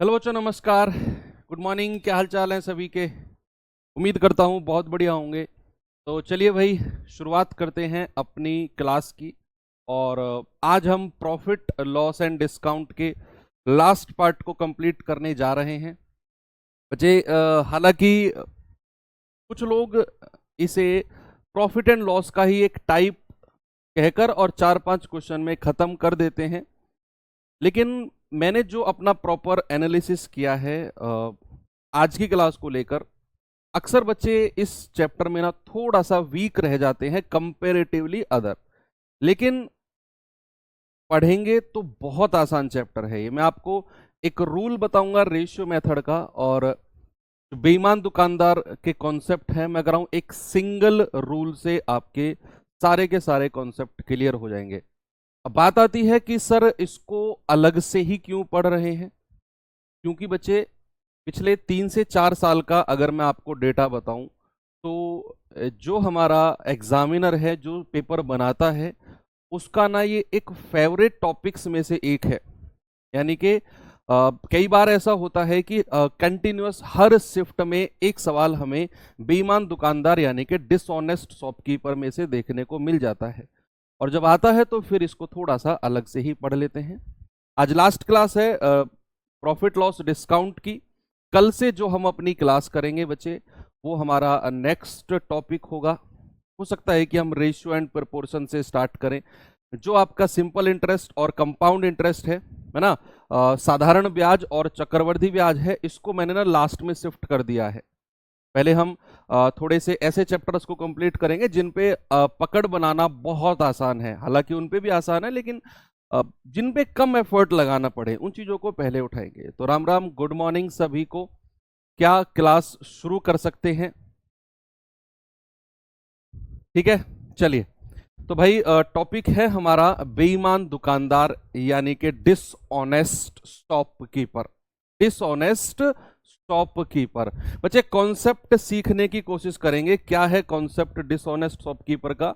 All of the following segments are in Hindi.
हेलो बच्चों, नमस्कार। Good morning. क्या हाल चाल है सभी के? उम्मीद करता हूँ बहुत बढ़िया होंगे। तो चलिए भाई, शुरुआत करते हैं अपनी क्लास की। और आज हम प्रॉफिट लॉस एंड डिस्काउंट के लास्ट पार्ट को कंप्लीट करने जा रहे हैं बच्चे। हालांकि कुछ लोग इसे प्रॉफिट एंड लॉस का ही एक टाइप कहकर और 4-5 क्वेश्चन में ख़त्म कर देते हैं, लेकिन मैंने जो अपना प्रॉपर एनालिसिस किया है आज की क्लास को लेकर, अक्सर बच्चे इस चैप्टर में ना थोड़ा सा वीक रह जाते हैं कंपेरेटिवली अदर। लेकिन पढ़ेंगे तो बहुत आसान चैप्टर है ये। मैं आपको एक रूल बताऊंगा रेशियो मेथड का, और जो बेईमान दुकानदार के कॉन्सेप्ट है, मैं कराऊं एक सिंगल रूल से आपके सारे के सारे कॉन्सेप्ट क्लियर हो जाएंगे। अब बात आती है कि सर इसको अलग से ही क्यों पढ़ रहे हैं। क्योंकि बच्चे पिछले 3 से 4 साल का अगर मैं आपको डेटा बताऊं तो जो हमारा एग्जामिनर है, जो पेपर बनाता है, उसका ना ये एक फेवरेट टॉपिक्स में से एक है। यानी कि कई बार ऐसा होता है कि कंटिन्यूअस हर शिफ्ट में एक सवाल हमें बेईमान दुकानदार यानी कि डिसऑनेस्ट शॉपकीपर में से देखने को मिल जाता है। और जब आता है तो फिर इसको थोड़ा सा अलग से ही पढ़ लेते हैं। आज लास्ट क्लास है प्रॉफिट लॉस डिस्काउंट की। कल से जो हम अपनी क्लास करेंगे बच्चे, वो हमारा नेक्स्ट टॉपिक होगा। हो सकता है कि हम रेशियो एंड प्रपोर्शन से स्टार्ट करें। जो आपका सिंपल इंटरेस्ट और कंपाउंड इंटरेस्ट है ना, साधारण ब्याज और चक्रवर्ती ब्याज है, इसको मैंने ना लास्ट में शिफ्ट कर दिया है। पहले हम थोड़े से ऐसे चैप्टर्स को कंप्लीट करेंगे जिन पे पकड़ बनाना बहुत आसान है। हालांकि उन पे भी आसान है, लेकिन जिन पे कम एफर्ट लगाना पड़े उन चीजों को पहले उठाएंगे। तो राम राम, गुड मॉर्निंग सभी को। क्या क्लास शुरू कर सकते हैं? ठीक है, चलिए। तो भाई टॉपिक है हमारा बेईमान दुकानदार यानी कि डिसऑनेस्ट शॉपकीपर। Dishonest shopkeeper. बच्चे कॉन्सेप्ट सीखने की कोशिश करेंगे। क्या है कॉन्सेप्ट डिसऑनेस्ट शॉपकीपर का?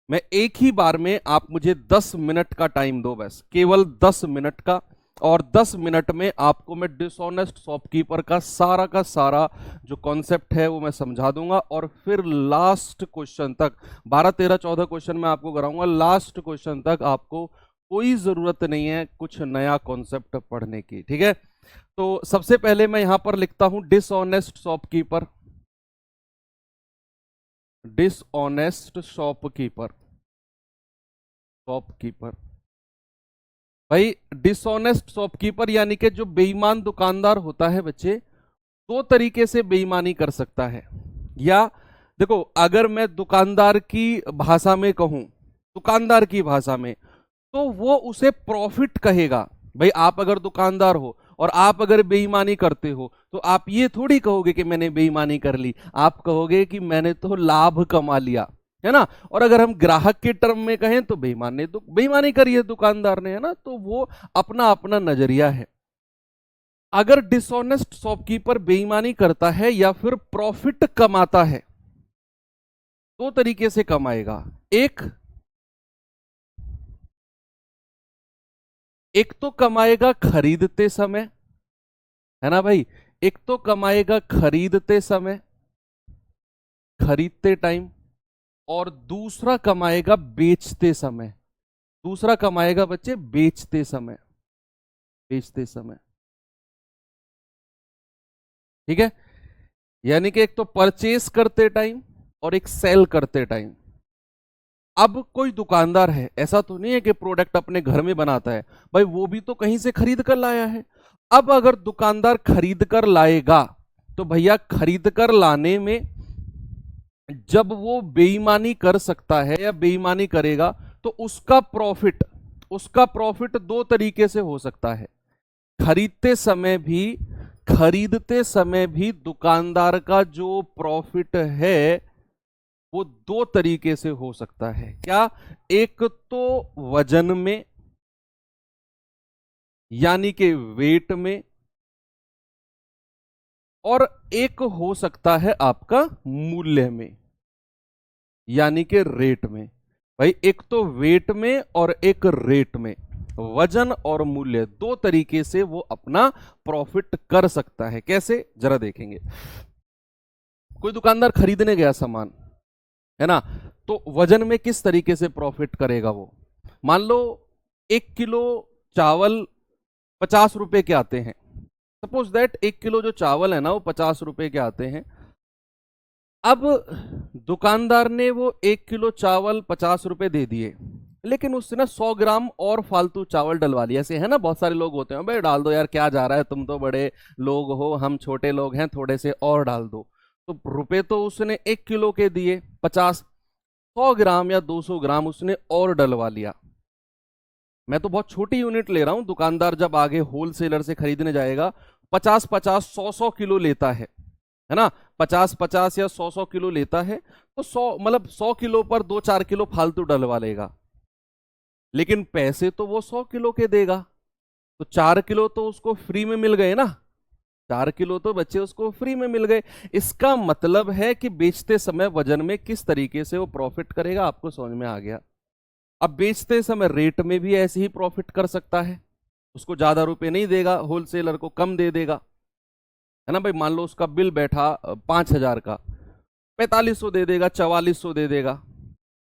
मैं एक ही बार में, आप मुझे 10 मिनट का टाइम दो, बस केवल 10 मिनट का। और 10 मिनट में आपको मैं डिसऑनेस्ट शॉपकीपर का सारा जो कॉन्सेप्ट है वो मैं समझा दूंगा। और फिर लास्ट क्वेश्चन तक, 12, 13, 14 क्वेश्चन मैं आपको कराऊंगा। लास्ट क्वेश्चन तक आपको कोई जरूरत नहीं है कुछ नया कॉन्सेप्ट पढ़ने की। ठीक है, तो सबसे पहले मैं यहां पर लिखता हूं dishonest shopkeeper. Dishonest shopkeeper. Shopkeeper भाई, डिसऑनेस्ट शॉपकीपर यानी कि जो बेईमान दुकानदार होता है बच्चे, दो तरीके से बेईमानी कर सकता है। या देखो, अगर मैं दुकानदार की भाषा में कहूं, दुकानदार की भाषा में, तो वो उसे प्रॉफिट कहेगा। भाई आप अगर दुकानदार हो और आप अगर बेईमानी करते हो तो आप ये थोड़ी कहोगे कि मैंने बेईमानी कर ली, आप कहोगे कि मैंने तो लाभ कमा लिया, है ना। और अगर हम ग्राहक के टर्म में कहें तो बेईमानी करी है दुकानदार ने, है ना। तो वो अपना अपना नजरिया है। अगर डिसऑनेस्ट शॉपकीपर बेईमानी करता है या फिर प्रॉफिट कमाता है, दो तरीके से कमाएगा। एक तो कमाएगा खरीदते समय, है ना भाई। एक तो कमाएगा खरीदते समय, खरीदते टाइम। और दूसरा कमाएगा बेचते समय। दूसरा कमाएगा बच्चे बेचते समय। बेचते समय, ठीक है। यानी कि एक तो परचेस करते टाइम और एक सेल करते टाइम। अब कोई दुकानदार है, ऐसा तो नहीं है कि प्रोडक्ट अपने घर में बनाता है, भाई वो भी तो कहीं से खरीद कर लाया है। अब अगर दुकानदार खरीद कर लाएगा तो भैया खरीद कर लाने में जब वो बेईमानी कर सकता है या बेईमानी करेगा तो उसका प्रॉफिट दो तरीके से हो सकता है। खरीदते समय भी दुकानदार का जो प्रॉफिट है वो दो तरीके से हो सकता है। क्या? एक तो वजन में, यानी कि वेट में। और एक हो सकता है आपका मूल्य में, यानी कि रेट में। भाई एक तो वेट में और एक रेट में। वजन और मूल्य दो तरीके से वो अपना प्रॉफिट कर सकता है। कैसे, जरा देखेंगे। कोई दुकानदार खरीदने गया सामान, है ना, तो वजन में किस तरीके से प्रॉफिट करेगा वो। मान लो 1 किलो चावल 50 रुपए के आते हैं। सपोज दैट 1 किलो जो चावल है ना वो 50 रुपए के आते हैं। अब दुकानदार ने वो 1 किलो चावल 50 रुपए दे दिए, लेकिन उसने ना 100 ग्राम और फालतू चावल डलवा लिया। ऐसे है ना, बहुत सारे लोग होते हैं, भाई डाल दो यार, क्या जा रहा है, तुम तो बड़े लोग हो, हम छोटे लोग हैं, थोड़े से और डाल दो। तो रुपए तो उसने 1 किलो के दिए, 100 ग्राम या 200 ग्राम उसने और डलवा लिया। मैं तो बहुत छोटी यूनिट ले रहा हूं, दुकानदार जब आगे होलसेलर से खरीदने जाएगा 50-50 100-100 किलो लेता है ना, 50-50 या 100-100 किलो लेता है, तो 100 मतलब 100 किलो पर 2-4 किलो फालतू डलवा लेगा, लेकिन पैसे तो वो 100 किलो के देगा, तो 4 किलो तो उसको फ्री में मिल गए ना, 4 किलो तो बच्चे उसको फ्री में मिल गए। इसका मतलब है कि बेचते समय वजन में किस तरीके से वो प्रॉफिट करेगा, आपको समझ में आ गया। अब बेचते समय रेट में भी ऐसे ही प्रॉफिट कर सकता है, उसको ज्यादा रुपए नहीं देगा, होलसेलर को कम दे देगा, है ना भाई। मान लो उसका बिल बैठा 5,000 का, 4500 दे देगा, 4400 दे देगा,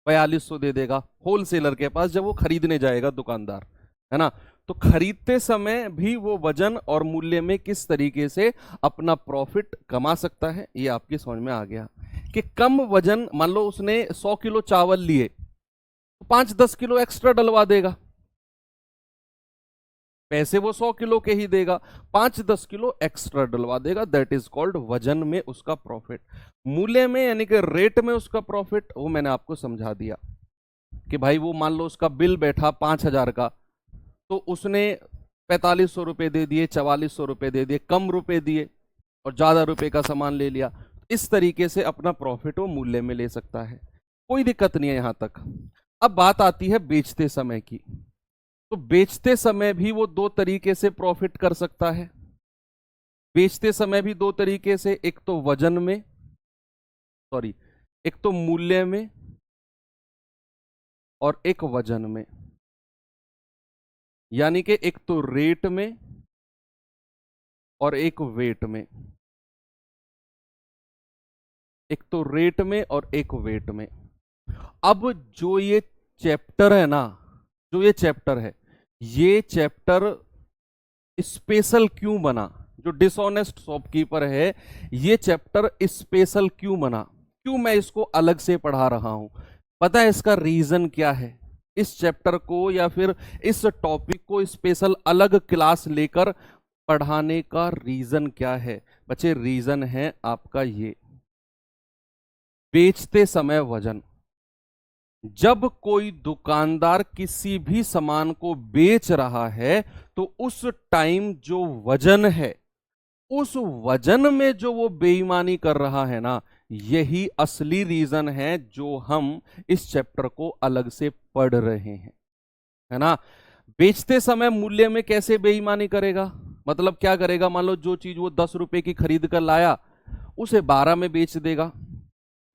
4200 दे देगा होलसेलर के पास जब वो खरीदने जाएगा दुकानदार, है ना। तो खरीदते समय भी वो वजन और मूल्य में किस तरीके से अपना प्रॉफिट कमा सकता है, ये आपकी समझ में आ गया। कि कम वजन, मान लो उसने 100 किलो चावल लिए, तो 5-10 किलो एक्स्ट्रा डलवा देगा, पैसे वो 100 किलो के ही देगा, 5-10 किलो एक्स्ट्रा डलवा देगा, दैट इज कॉल्ड वजन में उसका प्रॉफिट। मूल्य में यानी कि रेट में उसका प्रॉफिट, वो मैंने आपको समझा दिया कि भाई वो मान लो उसका बिल बैठा 5,000 का, तो उसने 4500 रुपए दे दिए, 4400 रुपए दे दिए, कम रुपए दिए और ज्यादा रुपए का सामान ले लिया। इस तरीके से अपना प्रॉफिट वो मूल्य में ले सकता है, कोई दिक्कत नहीं है यहां तक। अब बात आती है बेचते समय की, तो बेचते समय भी वो दो तरीके से प्रॉफिट कर सकता है। बेचते समय भी दो तरीके से, एक तो वजन में, सॉरी, एक तो मूल्य में और एक वजन में, यानी कि एक तो रेट में और एक वेट में, एक तो रेट में और एक वेट में। अब जो ये चैप्टर है ना, जो ये चैप्टर है, ये चैप्टर स्पेशल क्यों बना, जो डिसऑनेस्ट शॉपकीपर है, ये चैप्टर स्पेशल क्यों बना, क्यों मैं इसको अलग से पढ़ा रहा हूं, पता है इसका रीजन क्या है। इस चैप्टर को या फिर इस टॉपिक को स्पेशल अलग क्लास लेकर पढ़ाने का रीजन क्या है बच्चे, रीजन है आपका ये, बेचते समय वजन। जब कोई दुकानदार किसी भी सामान को बेच रहा है, तो उस टाइम जो वजन है, उस वजन में जो वो बेईमानी कर रहा है ना, यही असली रीजन है जो हम इस चैप्टर को अलग से पढ़ रहे हैं, है ना। बेचते समय मूल्य में कैसे बेईमानी करेगा, मतलब क्या करेगा, मान लो जो चीज वो 10 रुपए की खरीद कर लाया, उसे 12 में बेच देगा।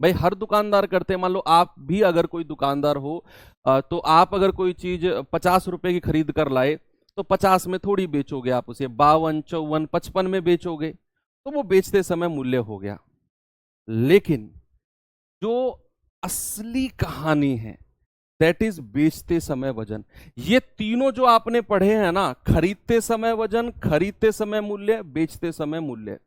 भाई हर दुकानदार करते हैं, मान लो आप भी अगर कोई दुकानदार हो, तो आप अगर कोई चीज 50 रुपए की खरीद कर लाए, तो 50 में थोड़ी बेचोगे, आप उसे 52, 54, 55 में बेचोगे, तो वो बेचते समय मूल्य हो गया। लेकिन जो असली कहानी है, दैट इज बेचते समय वजन। ये तीनों जो आपने पढ़े हैं ना, खरीदते समय वजन, खरीदते समय मूल्य, बेचते समय मूल्य,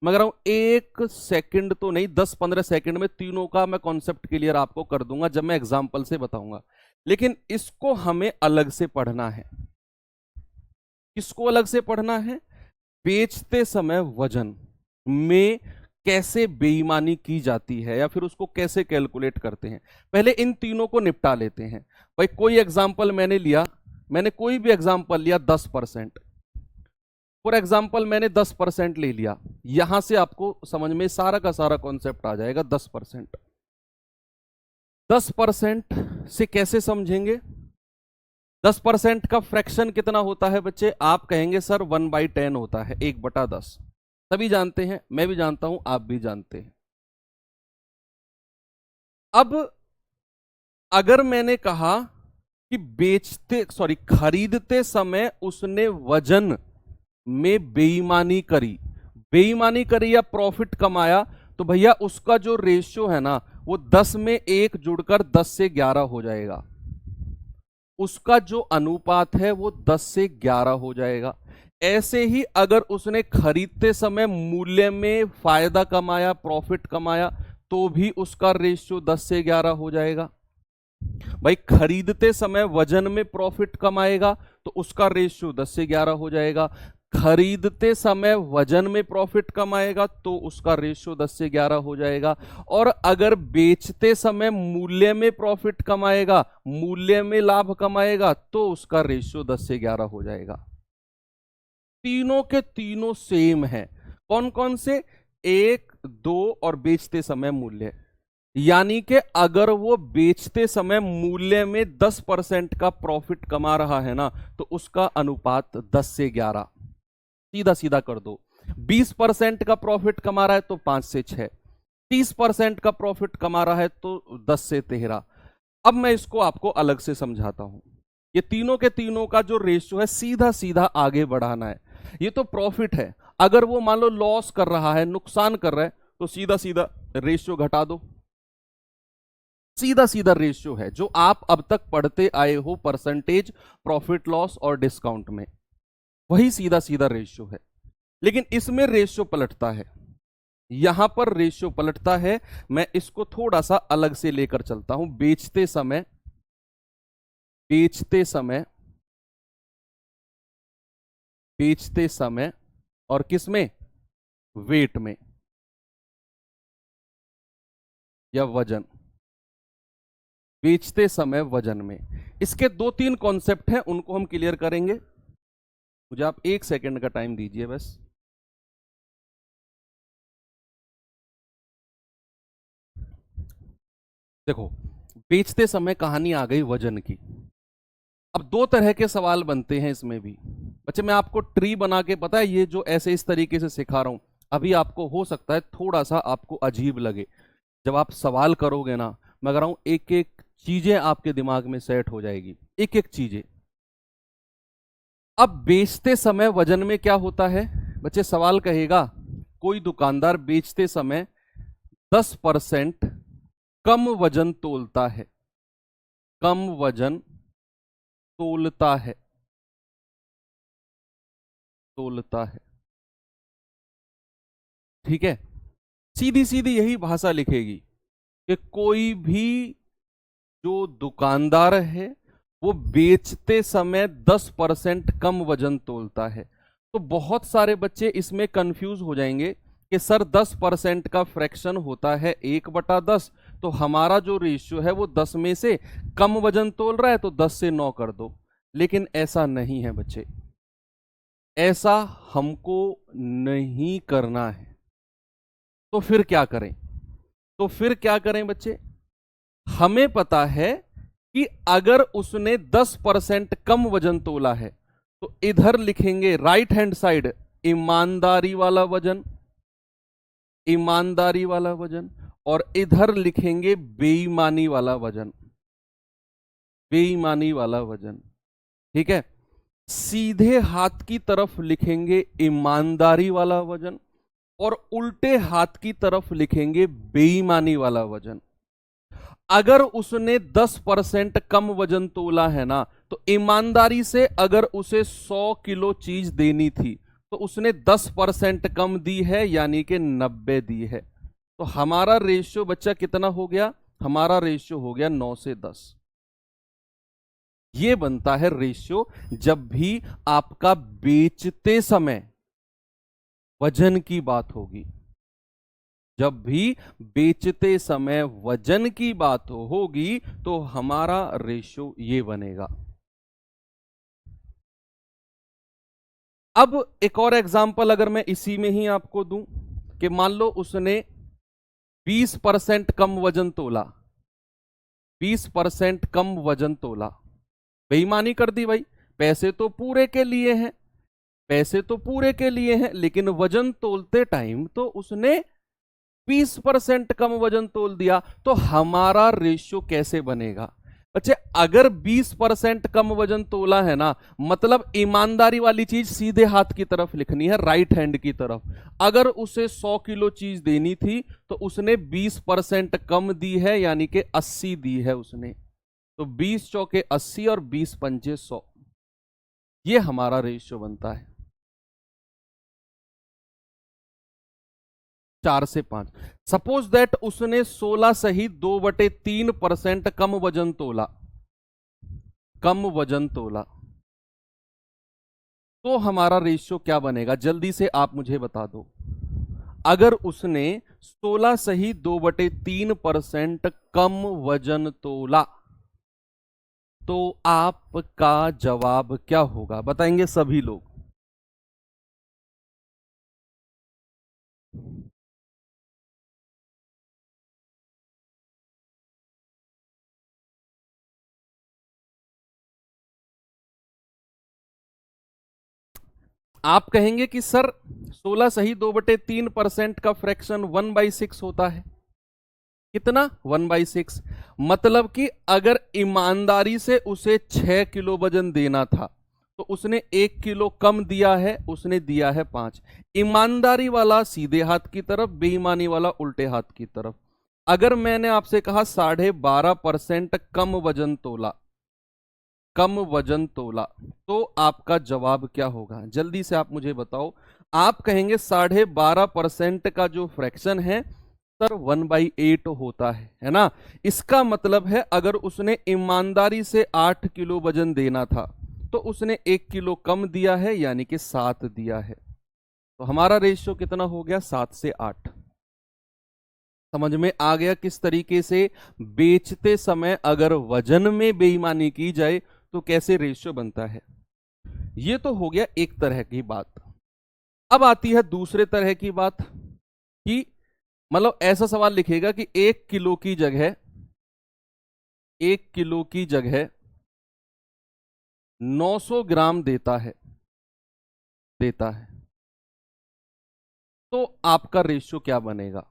मगर हूं 1 सेकंड तो नहीं, 10-15 सेकंड में तीनों का मैं कॉन्सेप्ट क्लियर आपको कर दूंगा जब मैं एग्जांपल से बताऊंगा। लेकिन इसको हमें अलग से पढ़ना है। किसको अलग से पढ़ना है, बेचते समय वजन में कैसे बेईमानी की जाती है या फिर उसको कैसे कैलकुलेट करते हैं। पहले इन तीनों को निपटा लेते हैं। भाई कोई एग्जांपल मैंने लिया, मैंने कोई भी एग्जांपल लिया 10%, फॉर एग्जाम्पल मैंने 10% ले लिया, यहां से आपको समझ में सारा का सारा कॉन्सेप्ट आ जाएगा। 10%, 10% से कैसे समझेंगे, 10% का फ्रैक्शन कितना होता है बच्चे, आप कहेंगे सर 1/10 होता है, 1/10। सभी जानते हैं, मैं भी जानता हूं, आप भी जानते हैं। अब अगर मैंने कहा कि खरीदते समय उसने वजन में बेईमानी करी, बेईमानी करी या प्रॉफिट कमाया, तो भैया उसका जो रेशियो है ना वो 10 में 1 जुड़कर 10 से 11 हो जाएगा। उसका जो अनुपात है वो 10 से 11 हो जाएगा। ऐसे ही अगर उसने खरीदते समय मूल्य में फायदा कमाया, प्रॉफिट कमाया, तो भी उसका रेशियो 10 से 11 हो जाएगा। भाई खरीदते समय वजन में प्रॉफिट कमाएगा तो उसका रेशियो 10 से 11 हो जाएगा। खरीदते समय वजन में प्रॉफिट कमाएगा तो उसका रेशियो 10 से 11 हो जाएगा। और अगर बेचते समय मूल्य में प्रॉफिट कमाएगा, मूल्य में लाभ कमाएगा, तो उसका रेशियो 10 से 11 हो जाएगा। तीनों के तीनों सेम है। कौन कौन से? 1, 2 और बेचते समय मूल्य। यानी कि अगर वो बेचते समय मूल्य में 10% का प्रॉफिट कमा रहा है ना, तो उसका अनुपात 10 से 11। सीधा सीधा कर दो। 20% का प्रॉफिट कमा रहा है तो 5 से 6, 30% का प्रॉफिट कमा रहा है तो 10 से 13। अब मैं इसको आपको अलग से समझाता हूं। ये तीनों के तीनों का जो रेशियो है सीधा सीधा आगे बढ़ाना है। ये तो प्रॉफिट है, अगर वो मान लो लॉस कर रहा है, नुकसान कर रहा है, तो सीधा सीधा रेशियो घटा दो। सीधा सीधा रेशियो है जो आप अब तक पढ़ते आए हो, परसेंटेज, प्रॉफिट लॉस और डिस्काउंट में, वही सीधा सीधा रेशियो है। लेकिन इसमें रेशियो पलटता है, यहां पर रेशियो पलटता है। मैं इसको थोड़ा सा अलग से लेकर चलता हूं। बेचते समय, बेचते समय, बेचते समय और किस में? वेट में या वजन। बेचते समय वजन में। इसके 2-3 कॉन्सेप्ट हैं, उनको हम क्लियर करेंगे। मुझे आप 1 सेकंड का टाइम दीजिए बस। देखो, बेचते समय कहानी आ गई वजन की। अब 2 तरह के सवाल बनते हैं इसमें भी। बच्चे मैं आपको ट्री बना के, पता है ये जो ऐसे इस तरीके से सिखा रहा हूं, अभी आपको हो सकता है थोड़ा सा आपको अजीब लगे। जब आप सवाल करोगे ना, मैं कह रहा हूं एक एक चीजें आपके दिमाग में सेट हो जाएगी, एक एक चीजें। अब बेचते समय वजन में क्या होता है बच्चे? सवाल कहेगा कोई दुकानदार बेचते समय 10% कम वजन तोलता है, कम वजन तोलता है, तोलता है। ठीक है, सीधी सीधी यही भाषा लिखेगी कि कोई भी जो दुकानदार है वो बेचते समय 10% कम वजन तोलता है। तो बहुत सारे बच्चे इसमें कंफ्यूज हो जाएंगे कि सर 10% का फ्रैक्शन होता है 1/10, तो हमारा जो रेशियो है वो 10 में से कम वजन तोल रहा है तो 10 से 9 कर दो। लेकिन ऐसा नहीं है बच्चे, ऐसा हमको नहीं करना है। तो फिर क्या करें? तो फिर क्या करें बच्चे? हमें पता है कि अगर उसने 10% कम वजन तोला है तो इधर लिखेंगे राइट हैंड साइड ईमानदारी वाला वजन, ईमानदारी वाला वजन, और इधर लिखेंगे बेईमानी वाला वजन, बेईमानी वाला वजन। ठीक है, सीधे हाथ की तरफ लिखेंगे ईमानदारी वाला वजन और उल्टे हाथ की तरफ लिखेंगे बेईमानी वाला वजन। अगर उसने 10% कम वजन तोला है ना, तो ईमानदारी से अगर उसे 100 किलो चीज देनी थी तो उसने 10% कम दी है, यानी कि 90 दी है। तो हमारा रेशियो बच्चा कितना हो गया? हमारा रेशियो हो गया 9 से 10। ये बनता है रेशियो जब भी आपका बेचते समय वजन की बात होगी। जब भी बेचते समय वजन की बात होगी तो हमारा रेशियो ये बनेगा। अब एक और एग्जांपल अगर मैं इसी में ही आपको दूं कि मान लो उसने 20% कम वजन तोला, 20% कम वजन तोला, बेईमानी कर दी भाई। पैसे तो पूरे के लिए हैं, पैसे तो पूरे के लिए हैं, लेकिन वजन तोलते टाइम तो उसने 20% कम वजन तोल दिया। तो हमारा रेशियो कैसे बनेगा बच्चे अगर 20% कम वजन तोला है ना, मतलब ईमानदारी वाली चीज सीधे हाथ की तरफ लिखनी है, राइट हैंड की तरफ। अगर उसे 100 किलो चीज देनी थी तो उसने 20% कम दी है, यानी कि 80 दी है उसने। तो 20 चौके 80 और 20 पंचे 100, ये हमारा रेशियो बनता है 4 से 5। सपोज दैट उसने 16 सही 2/3% कम वजन तोला, कम वजन तोला, तो हमारा रेशियो क्या बनेगा, जल्दी से आप मुझे बता दो। अगर उसने 16 सही 2/3% कम वजन तोला, तो आपका जवाब क्या होगा, बताएंगे सभी लोग। आप कहेंगे कि सर 16 सही 2/3% का फ्रैक्शन 1/6 होता है। कितना? 1/6। मतलब कि अगर ईमानदारी से उसे 6 किलो वजन देना था तो उसने 1 किलो कम दिया है, उसने दिया है 5। ईमानदारी वाला सीधे हाथ की तरफ, बेईमानी वाला उल्टे हाथ की तरफ। अगर मैंने आपसे कहा 12.5% कम वजन तोला, कम वजन तोला, तो आपका जवाब क्या होगा, जल्दी से आप मुझे बताओ। आप कहेंगे 12.5% का जो फ्रैक्शन है सर 1/8 होता है ना। इसका मतलब है अगर उसने ईमानदारी से 8 किलो वजन देना था तो उसने 1 किलो कम दिया है, यानी कि 7 दिया है। तो हमारा रेशियो कितना हो गया, 7 से 8। समझ में आ गया किस तरीके से बेचते समय अगर वजन में बेईमानी की जाए तो कैसे रेशियो बनता है। ये तो हो गया एक तरह की बात। अब आती है दूसरे तरह की बात कि मतलब ऐसा सवाल लिखेगा कि 1 किलो की जगह, 1 किलो की जगह 900 ग्राम देता है, देता है, तो आपका रेशियो क्या बनेगा।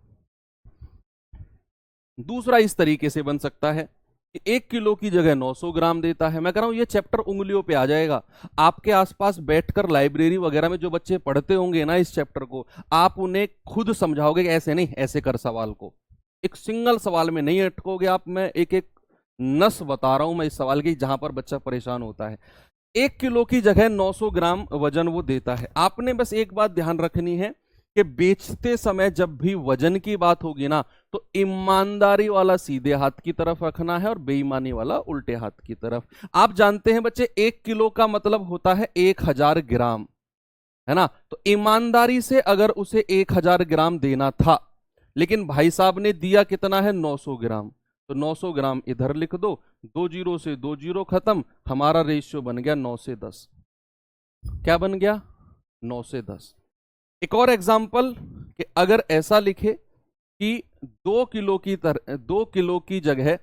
दूसरा इस तरीके से बन सकता है कि 1 किलो की जगह 900 ग्राम देता है। मैं कह रहा हूं ये चैप्टर उंगलियों पे आ जाएगा। आपके आसपास बैठकर लाइब्रेरी वगैरह में जो बच्चे पढ़ते होंगे ना इस चैप्टर को, आप उन्हें खुद समझाओगे कि ऐसे नहीं, ऐसे कर सवाल को। एक सिंगल सवाल में नहीं अटकोगे आप। मैं एक एक नस बता रहा हूं मैं इस सवाल की, जहां पर बच्चा परेशान होता है। 1 किलो की जगह 900 ग्राम वजन वो देता है। आपने बस एक बात ध्यान रखनी है कि बेचते समय जब भी वजन की बात होगी ना, तो ईमानदारी वाला सीधे हाथ की तरफ रखना है और बेईमानी वाला उल्टे हाथ की तरफ। आप जानते हैं बच्चे 1 किलो का मतलब होता है 1000 ग्राम, है ना। तो ईमानदारी से अगर उसे 1000 ग्राम देना था, लेकिन भाई साहब ने दिया कितना है, 900 ग्राम, तो 900 ग्राम इधर लिख दो, 2 जीरो से 2 जीरो खत्म। हमारा रेशियो बन गया 9 से 10। क्या बन गया, 9 से 10। एक और एग्जाम्पल कि अगर ऐसा लिखे कि 2 किलो की 2 किलो की जगह,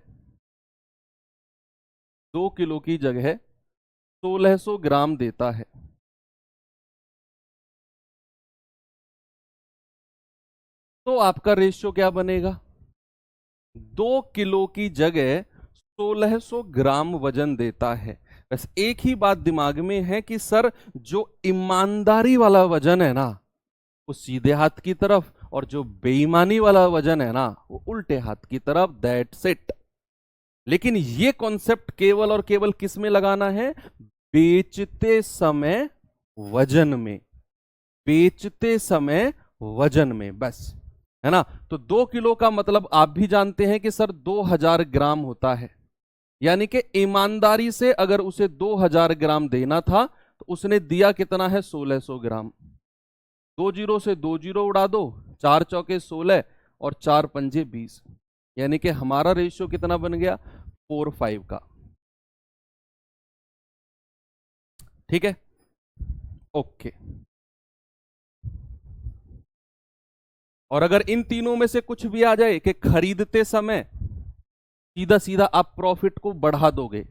2 किलो की जगह 1600 ग्राम देता है, तो आपका रेशियो क्या बनेगा। 2 किलो की जगह 1600 ग्राम वजन देता है। बस एक ही बात दिमाग में है कि सर जो ईमानदारी वाला वजन है ना वो सीधे हाथ की तरफ, और जो बेईमानी वाला वजन है ना वो उल्टे हाथ की तरफ। That's it. लेकिन ये कॉन्सेप्ट केवल और केवल किस में लगाना है, बेचते समय वजन में, बेचते समय वजन में, बस, है ना। तो 2 किलो का मतलब आप भी जानते हैं कि सर 2000 ग्राम होता है, यानी कि ईमानदारी से अगर उसे 2000 ग्राम देना था तो उसने दिया कितना है, 1600 ग्राम। 2 जीरो से 2 जीरो उड़ा दो, 4 चौके 16 और 4 पंजे 20, यानी कि हमारा रेशियो कितना बन गया, 4:5 का। ठीक है, ओके। और अगर इन तीनों में से कुछ भी आ जाए कि खरीदते समय सीधा सीधा आप प्रॉफिट को बढ़ा दोगे,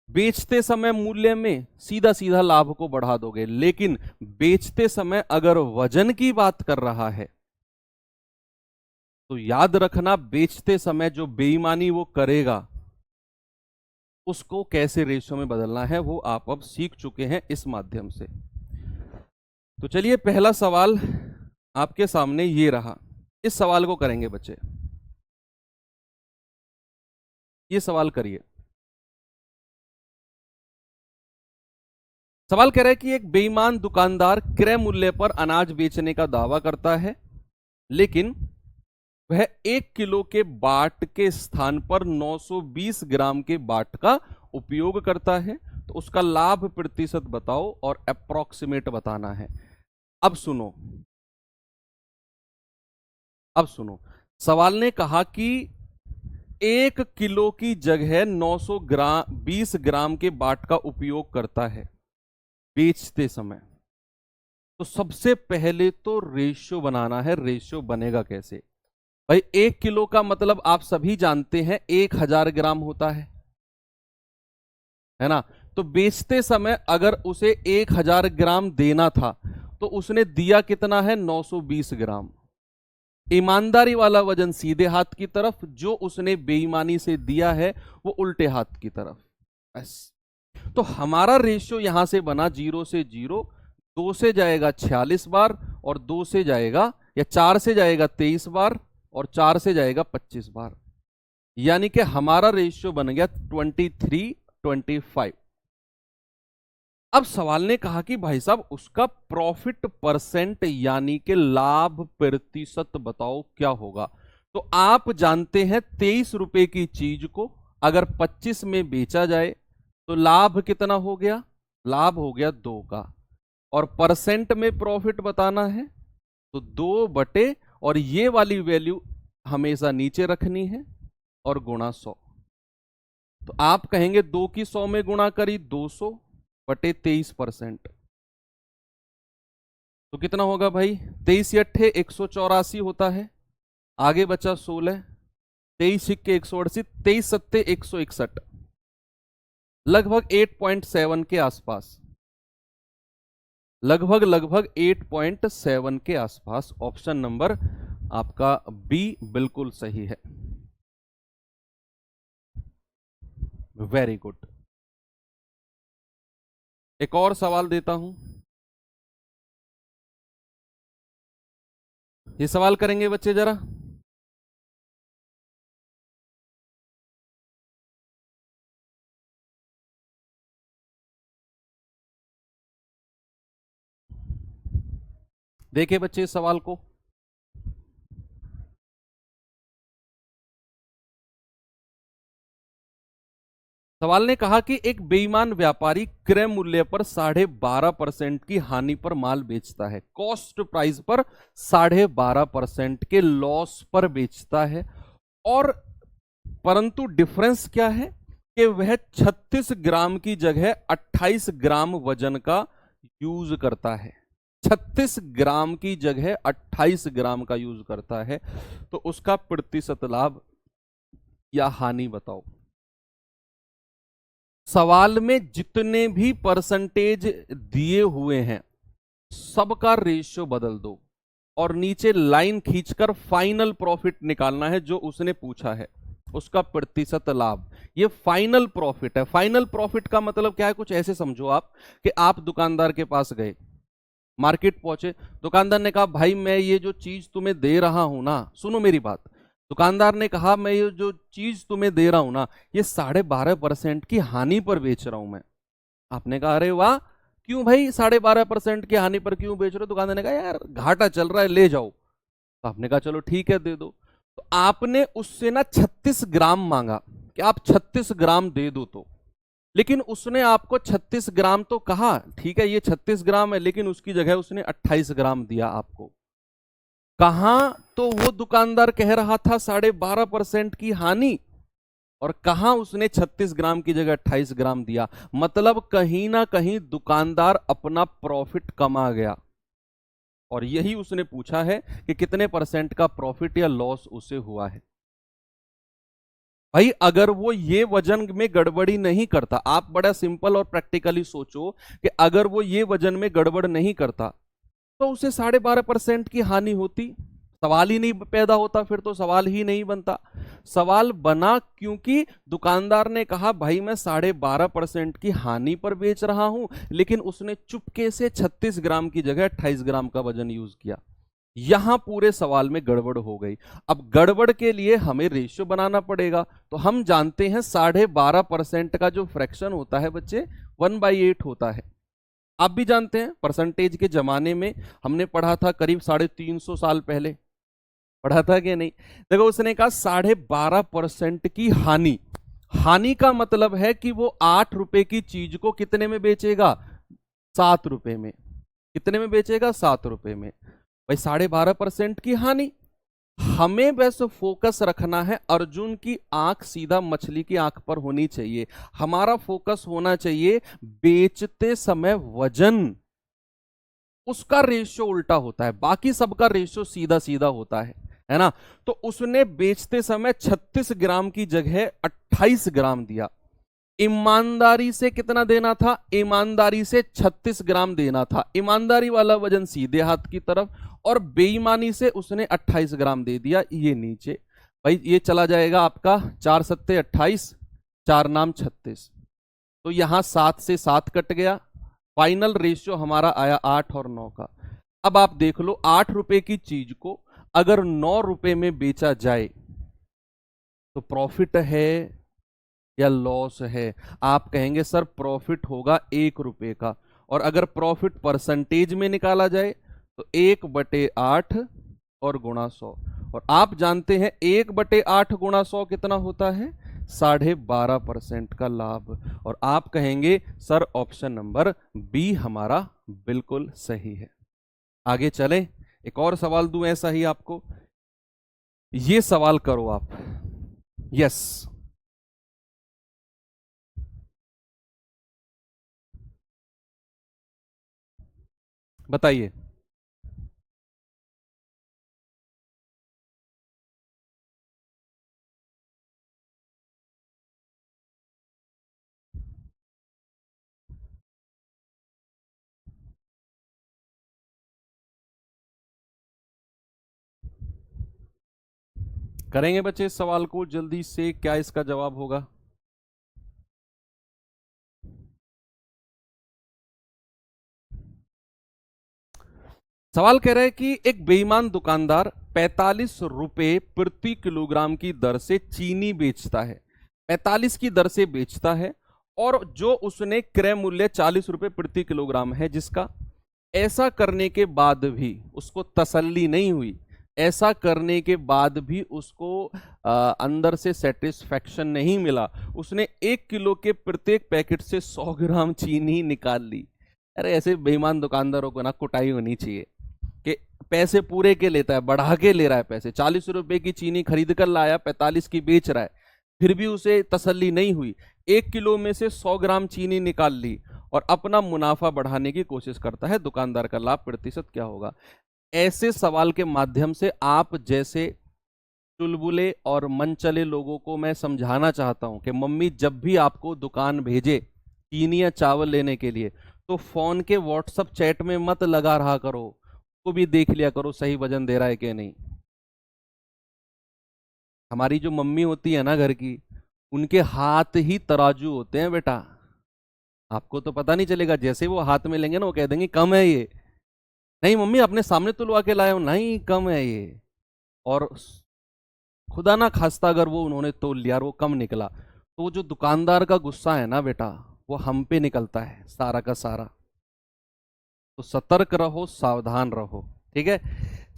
बेचते समय मूल्य में सीधा सीधा लाभ को बढ़ा दोगे, लेकिन बेचते समय अगर वजन की बात कर रहा है तो याद रखना बेचते समय जो बेईमानी वो करेगा उसको कैसे रेशियो में बदलना है वो आप अब सीख चुके हैं इस माध्यम से। तो चलिए पहला सवाल आपके सामने ये रहा। इस सवाल को करेंगे बच्चे, ये सवाल करिए। सवाल कह रहा है कि एक बेईमान दुकानदार क्रय मूल्य पर अनाज बेचने का दावा करता है, लेकिन वह 1 किलो के बाट के स्थान पर 920 ग्राम के बाट का उपयोग करता है। तो उसका लाभ प्रतिशत बताओ और अप्रोक्सीमेट बताना है। अब सुनो, सवाल ने कहा कि 1 किलो की जगह 920 ग्राम के बाट का उपयोग करता है बेचते समय। तो सबसे पहले तो रेशियो बनाना है। रेशियो बनेगा कैसे भाई? 1 किलो का मतलब आप सभी जानते हैं 1000 ग्राम होता है ना। तो बेचते समय अगर उसे 1000 ग्राम देना था तो उसने दिया कितना है? 920 ग्राम। ईमानदारी वाला वजन सीधे हाथ की तरफ, जो उसने बेईमानी से दिया है वो उल्टे हाथ की तरफ। बस। तो हमारा रेशियो यहां से बना 0 से 0, 2 से जाएगा 46 बार, और 2 से जाएगा या 4 से जाएगा 23 बार, और 4 से जाएगा 25 बार। यानी कि हमारा रेशियो बन गया 23:25। अब सवाल ने कहा कि भाई साहब उसका प्रॉफिट परसेंट यानी कि लाभ प्रतिशत बताओ क्या होगा। तो आप जानते हैं 23 रुपए की चीज को अगर 25 में बेचा जाए तो लाभ कितना हो गया? लाभ हो गया 2 का। और परसेंट में प्रॉफिट बताना है तो 2 बटे, और ये वाली वैल्यू हमेशा नीचे रखनी है, और गुणा 100। तो आप कहेंगे 2 की 100 में गुणा करी 200 बटे 23%। तो कितना होगा भाई? 23 अट्ठे 184 होता है। आगे बचा 16, 23 सिक्के 180, 23 सत्ते 161, लगभग 8.7 के आसपास, लगभग 8.7 के आसपास। ऑप्शन नंबर आपका बी बिल्कुल सही है। Very good. एक और सवाल देता हूं। ये सवाल करेंगे बच्चे जरा। देखिए बच्चे इस सवाल को। सवाल ने कहा कि एक बेईमान व्यापारी क्रय मूल्य पर 12.5% की हानि पर माल बेचता है। कॉस्ट प्राइस पर 12.5% के लॉस पर बेचता है, और परंतु डिफरेंस क्या है कि वह 36 ग्राम की जगह 28 ग्राम वजन का यूज करता है। 36 ग्राम की जगह 28 ग्राम का यूज करता है। तो उसका प्रतिशत लाभ या हानि बताओ। सवाल में जितने भी परसेंटेज दिए हुए हैं सबका रेशियो बदल दो, और नीचे लाइन खींचकर फाइनल प्रॉफिट निकालना है जो उसने पूछा है, उसका प्रतिशत लाभ। ये फाइनल प्रॉफिट है। फाइनल प्रॉफिट का मतलब क्या है? कुछ ऐसे समझो आप कि आप दुकानदार के पास गए, मार्केट पहुंचे, दुकानदार ने कहा भाई मैं ये जो चीज तुम्हें दे रहा हूं ना, सुनो मेरी बात। दुकानदार ने कहा मैं ये जो चीज तुम्हें दे रहा हूं ना, ये 12.5% की हानि पर बेच रहा हूं मैं। आपने कहा अरे वाह, क्यों भाई 12.5% की हानि पर क्यों बेच रहे हो? दुकानदार ने कहा यार घाटा चल रहा है, ले जाओ। तो आपने कहा चलो ठीक है दे दो। तो आपने उससे ना 36 ग्राम मांगा कि आप 36 ग्राम दे दो। तो लेकिन उसने आपको 36 ग्राम तो कहा, ठीक है ये 36 ग्राम है, लेकिन उसकी जगह उसने 28 ग्राम दिया आपको। कहां तो वो दुकानदार कह रहा था 12.5% की हानि, और कहां उसने 36 ग्राम की जगह 28 ग्राम दिया। मतलब कहीं ना कहीं दुकानदार अपना प्रॉफिट कमा गया, और यही उसने पूछा है कि कितने परसेंट का प्रॉफिट या लॉस उसे हुआ है। भाई अगर वो ये वजन में गड़बड़ी नहीं करता, आप बड़ा सिंपल और प्रैक्टिकली सोचो कि अगर वो ये वजन में गड़बड़ नहीं करता तो उसे 12.5% की हानि होती, सवाल ही नहीं पैदा होता, फिर तो सवाल ही नहीं बनता। सवाल बना क्योंकि दुकानदार ने कहा भाई मैं 12.5% की हानि पर बेच रहा हूं, लेकिन उसने चुपके से 36 ग्राम की जगह 28 ग्राम का वजन यूज किया। यहां पूरे सवाल में गड़बड़ हो गई। अब गड़बड़ के लिए हमें रेशियो बनाना पड़ेगा। तो हम जानते हैं 12.5% का जो फ्रैक्शन होता है बच्चे 1/8 होता है। आप भी जानते हैं, परसेंटेज के जमाने में हमने पढ़ा था, करीब 350 साल पहले पढ़ा था कि नहीं। देखो उसने कहा 12.5% की हानि। हानि का मतलब है कि वो 8 रुपए की चीज को कितने में बेचेगा, 7 रुपए में। कितने में बेचेगा, 7 रुपए में। भाई 12.5% की हानि। हमें बस फोकस रखना है, अर्जुन की आंख सीधा मछली की आंख पर होनी चाहिए। हमारा फोकस होना चाहिए बेचते समय वजन, उसका रेशियो उल्टा होता है, बाकी सबका रेशियो सीधा सीधा होता है ना। तो उसने बेचते समय 36 ग्राम की जगह 28 ग्राम दिया। ईमानदारी से कितना देना था, ईमानदारी से 36 ग्राम देना था। ईमानदारी वाला वजन सीधे हाथ की तरफ, और बेईमानी से उसने 28 ग्राम दे दिया ये नीचे। भाई ये चला जाएगा आपका 4 सत्ते 28, 4 नाम 36। तो यहां 7 से 7 कट गया। फाइनल रेशियो हमारा आया 8 और 9 का। अब आप देख लो, 8 रुपए की चीज को अगर 9 रुपए में बेचा जाए तो प्रॉफिट है या लॉस है। आप कहेंगे सर प्रॉफिट होगा 1 रुपए का। और अगर प्रॉफिट परसेंटेज में निकाला जाए तो 1/8 और गुणा 100। और आप जानते हैं 1/8 गुणा 100 कितना होता है, 12.5% का लाभ। और आप कहेंगे सर ऑप्शन नंबर बी हमारा बिल्कुल सही है। आगे चलें, एक और सवाल दूं ऐसा ही आपको। ये सवाल करो आप। यस, बताइए। करेंगे बच्चे इस सवाल को जल्दी से, क्या इसका जवाब होगा। सवाल कह रहा है कि एक बेईमान दुकानदार 45 रुपए प्रति किलोग्राम की दर से चीनी बेचता है। 45 की दर से बेचता है, और जो उसने क्रय मूल्य 40 रुपए प्रति किलोग्राम है जिसका। ऐसा करने के बाद भी उसको तसल्ली नहीं हुई। ऐसा करने के बाद भी उसको अंदर से सेटिस्फैक्शन नहीं मिला। उसने 1 किलो के प्रत्येक पैकेट से 100 ग्राम चीनी निकाल ली। अरे ऐसे बेईमान दुकानदारों को ना कुटाई होनी चाहिए कि पैसे पूरे के लेता है, बढ़ा के ले रहा है पैसे। 40 रुपए की चीनी खरीद कर लाया, 45 की बेच रहा है, फिर भी उसे तसल्ली नहीं हुई। 1 किलो में से 100 ग्राम चीनी निकाल ली और अपना मुनाफा बढ़ाने की कोशिश करता है। दुकानदार का लाभ प्रतिशत क्या होगा। ऐसे सवाल के माध्यम से आप जैसे चुलबुले और मनचले लोगों को मैं समझाना चाहता हूं कि मम्मी जब भी आपको दुकान भेजे चीनी या चावल लेने के लिए, तो फोन के व्हाट्सएप चैट में मत लगा रहा करो, को भी देख लिया करो सही वजन दे रहा है कि नहीं। हमारी जो मम्मी होती है ना घर की, उनके हाथ ही तराजू होते हैं बेटा। आपको तो पता नहीं चलेगा, जैसे ही वो हाथ में लेंगे ना वो कह देंगे कम है ये। नहीं मम्मी अपने सामने तुलवा के लाए हो, नहीं कम है ये। और खुदा ना खास्ता अगर वो उन्होंने तोल लिया और वो कम निकला, तो वो जो दुकानदार का गुस्सा है ना बेटा, वो हम पे निकलता है सारा का सारा। तो सतर्क रहो, सावधान रहो, ठीक है।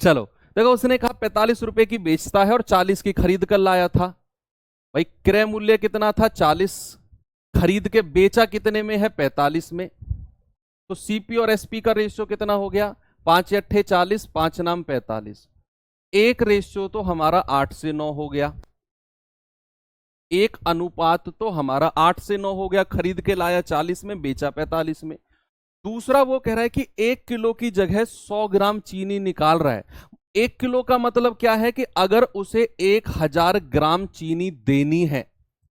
चलो देखो, उसने कहा 45 रुपए की बेचता है और 40 की खरीद कर लाया था। भाई क्रय मूल्य कितना था, 40। खरीद के बेचा कितने में है, 45 में। तो सीपी और एसपी का रेशियो कितना हो गया, 5 अट्ठे 40, 5 नाम 45। एक रेशियो तो हमारा 8 से 9 हो गया। एक अनुपात तो हमारा 8 से 9 हो गया। खरीद के लाया 40 में, बेचा 45 में। दूसरा वो कह रहा है कि 1 किलो की जगह 100 ग्राम चीनी निकाल रहा है। 1 किलो का मतलब क्या है कि अगर उसे 1000 ग्राम चीनी देनी है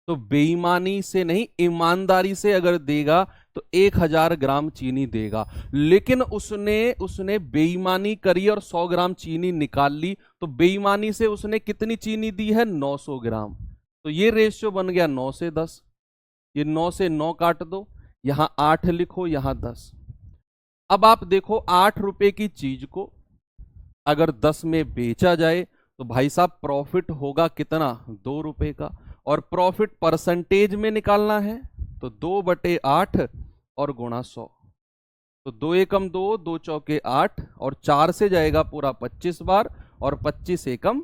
तो बेईमानी से नहीं, ईमानदारी से अगर देगा तो 1000 ग्राम चीनी देगा। लेकिन उसने उसने बेईमानी करी और 100 ग्राम चीनी निकाल ली, तो बेईमानी से उसने कितनी चीनी दी है? 900 ग्राम। तो ये रेशियो बन गया 9 से 10। ये 9 से 9 काट दो, यहां 8 लिखो, यहां 10। अब आप देखो 8 रुपए की चीज को अगर 10 में बेचा जाए तो भाई साहब प्रॉफिट होगा कितना? 2 रुपए का। और प्रॉफिट परसेंटेज में निकालना है तो 2/8 और गुणा 100। तो 2 एकम 2, 2 चौके 8, और 4 से जाएगा पूरा 25 बार, और 25 एकम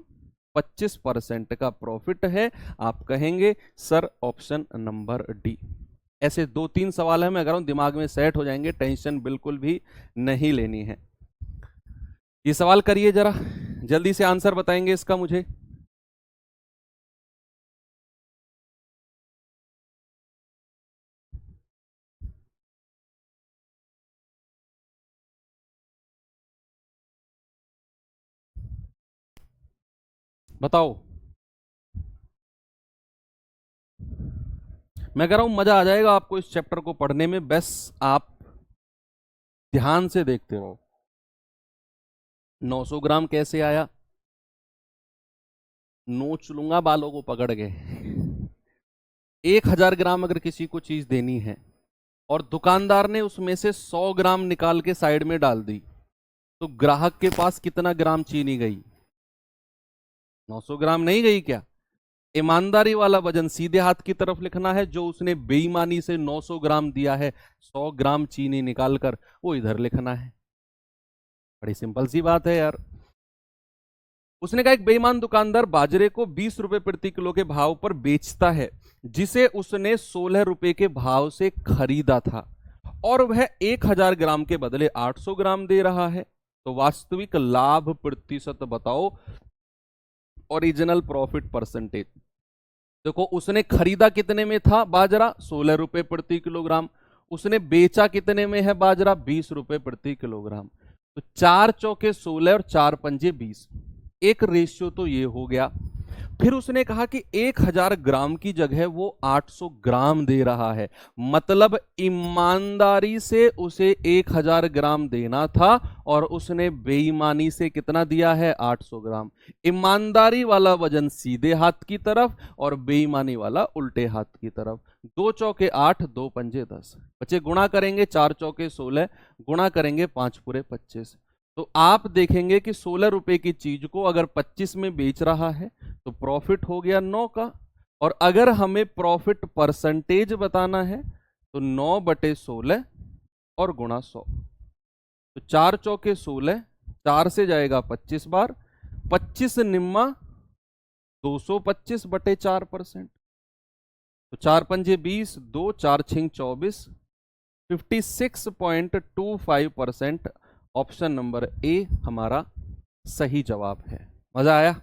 25% का प्रॉफिट है। आप कहेंगे सर ऑप्शन नंबर डी। ऐसे 2-3 सवाल है, मैं अगर दिमाग में सेट हो जाएंगे, टेंशन बिल्कुल भी नहीं लेनी है। ये सवाल करिए जरा, जल्दी से आंसर बताएंगे इसका मुझे। बताओ। मैं कह रहा हूं मजा आ जाएगा आपको इस चैप्टर को पढ़ने में, बस आप ध्यान से देखते रहो। 900 ग्राम कैसे आया? नोच लूंगा बालों को पकड़ के। 1000 ग्राम अगर किसी को चीज देनी है और दुकानदार ने उसमें से 100 ग्राम निकाल के साइड में डाल दी, तो ग्राहक के पास कितना ग्राम चीनी गई? 900 ग्राम नहीं गई क्या? ईमानदारी वाला वजन सीधे हाथ की तरफ लिखना है, जो उसने बेईमानी से 900 ग्राम दिया है, 100 ग्राम चीनी निकालकर वो इधर लिखना है। बड़ी सिंपल सी बात है यार। उसने कहा एक बेईमान दुकानदार बाजरे को 20 रुपए प्रति किलो के भाव पर बेचता है, जिसे उसने 16 रुपए के भाव से खरीदा था, और वह 1000 ग्राम के बदले 800 ग्राम दे रहा है। तो वास्तविक लाभ प्रतिशत बताओ, ओरिजिनल प्रॉफिट परसेंटेज। देखो उसने खरीदा कितने में था बाजरा? 16 रुपए प्रति किलोग्राम। उसने बेचा कितने में है बाजरा? 20 रुपए प्रति किलोग्राम। तो 4 चौके 16 और 4 पंजे 20। एक रेशियो तो ये हो गया। फिर उसने कहा कि 1000 ग्राम की जगह वो 800 ग्राम दे रहा है, मतलब ईमानदारी से उसे 1000 ग्राम देना था और उसने बेईमानी से कितना दिया है? 800 ग्राम। ईमानदारी वाला वजन सीधे हाथ की तरफ और बेईमानी वाला उल्टे हाथ की तरफ। 2 चौके 8, 2 पंजे 10। बच्चे गुणा करेंगे, 4 चौके 16, गुणा करेंगे 5 पूरे 25। तो आप देखेंगे कि 16 रुपए की चीज को अगर 25 में बेच रहा है तो प्रॉफिट हो गया 9 का। और अगर हमें प्रॉफिट परसेंटेज बताना है तो 9/16 और गुणा 100। तो 4 चौके 16, 4 से जाएगा 25 बार, 25 निम्मा 225/4%। तो 4 पंजे 20, 2 4 छिंग 24, 56.25%। ऑप्शन नंबर ए हमारा सही जवाब है। मजा आया?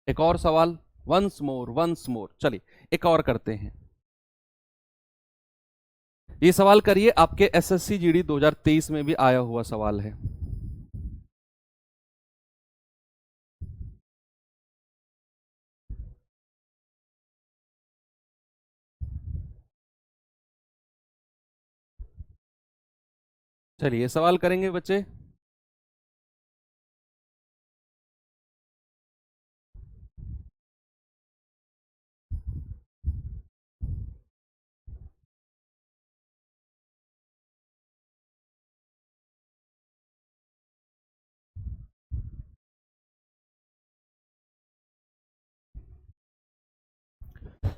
एक और सवाल, वंस मोर। चलिए एक और करते हैं। ये सवाल करिए, आपके एसएससी जीडी 2023 में भी आया हुआ सवाल है। चलिए सवाल करेंगे बच्चे।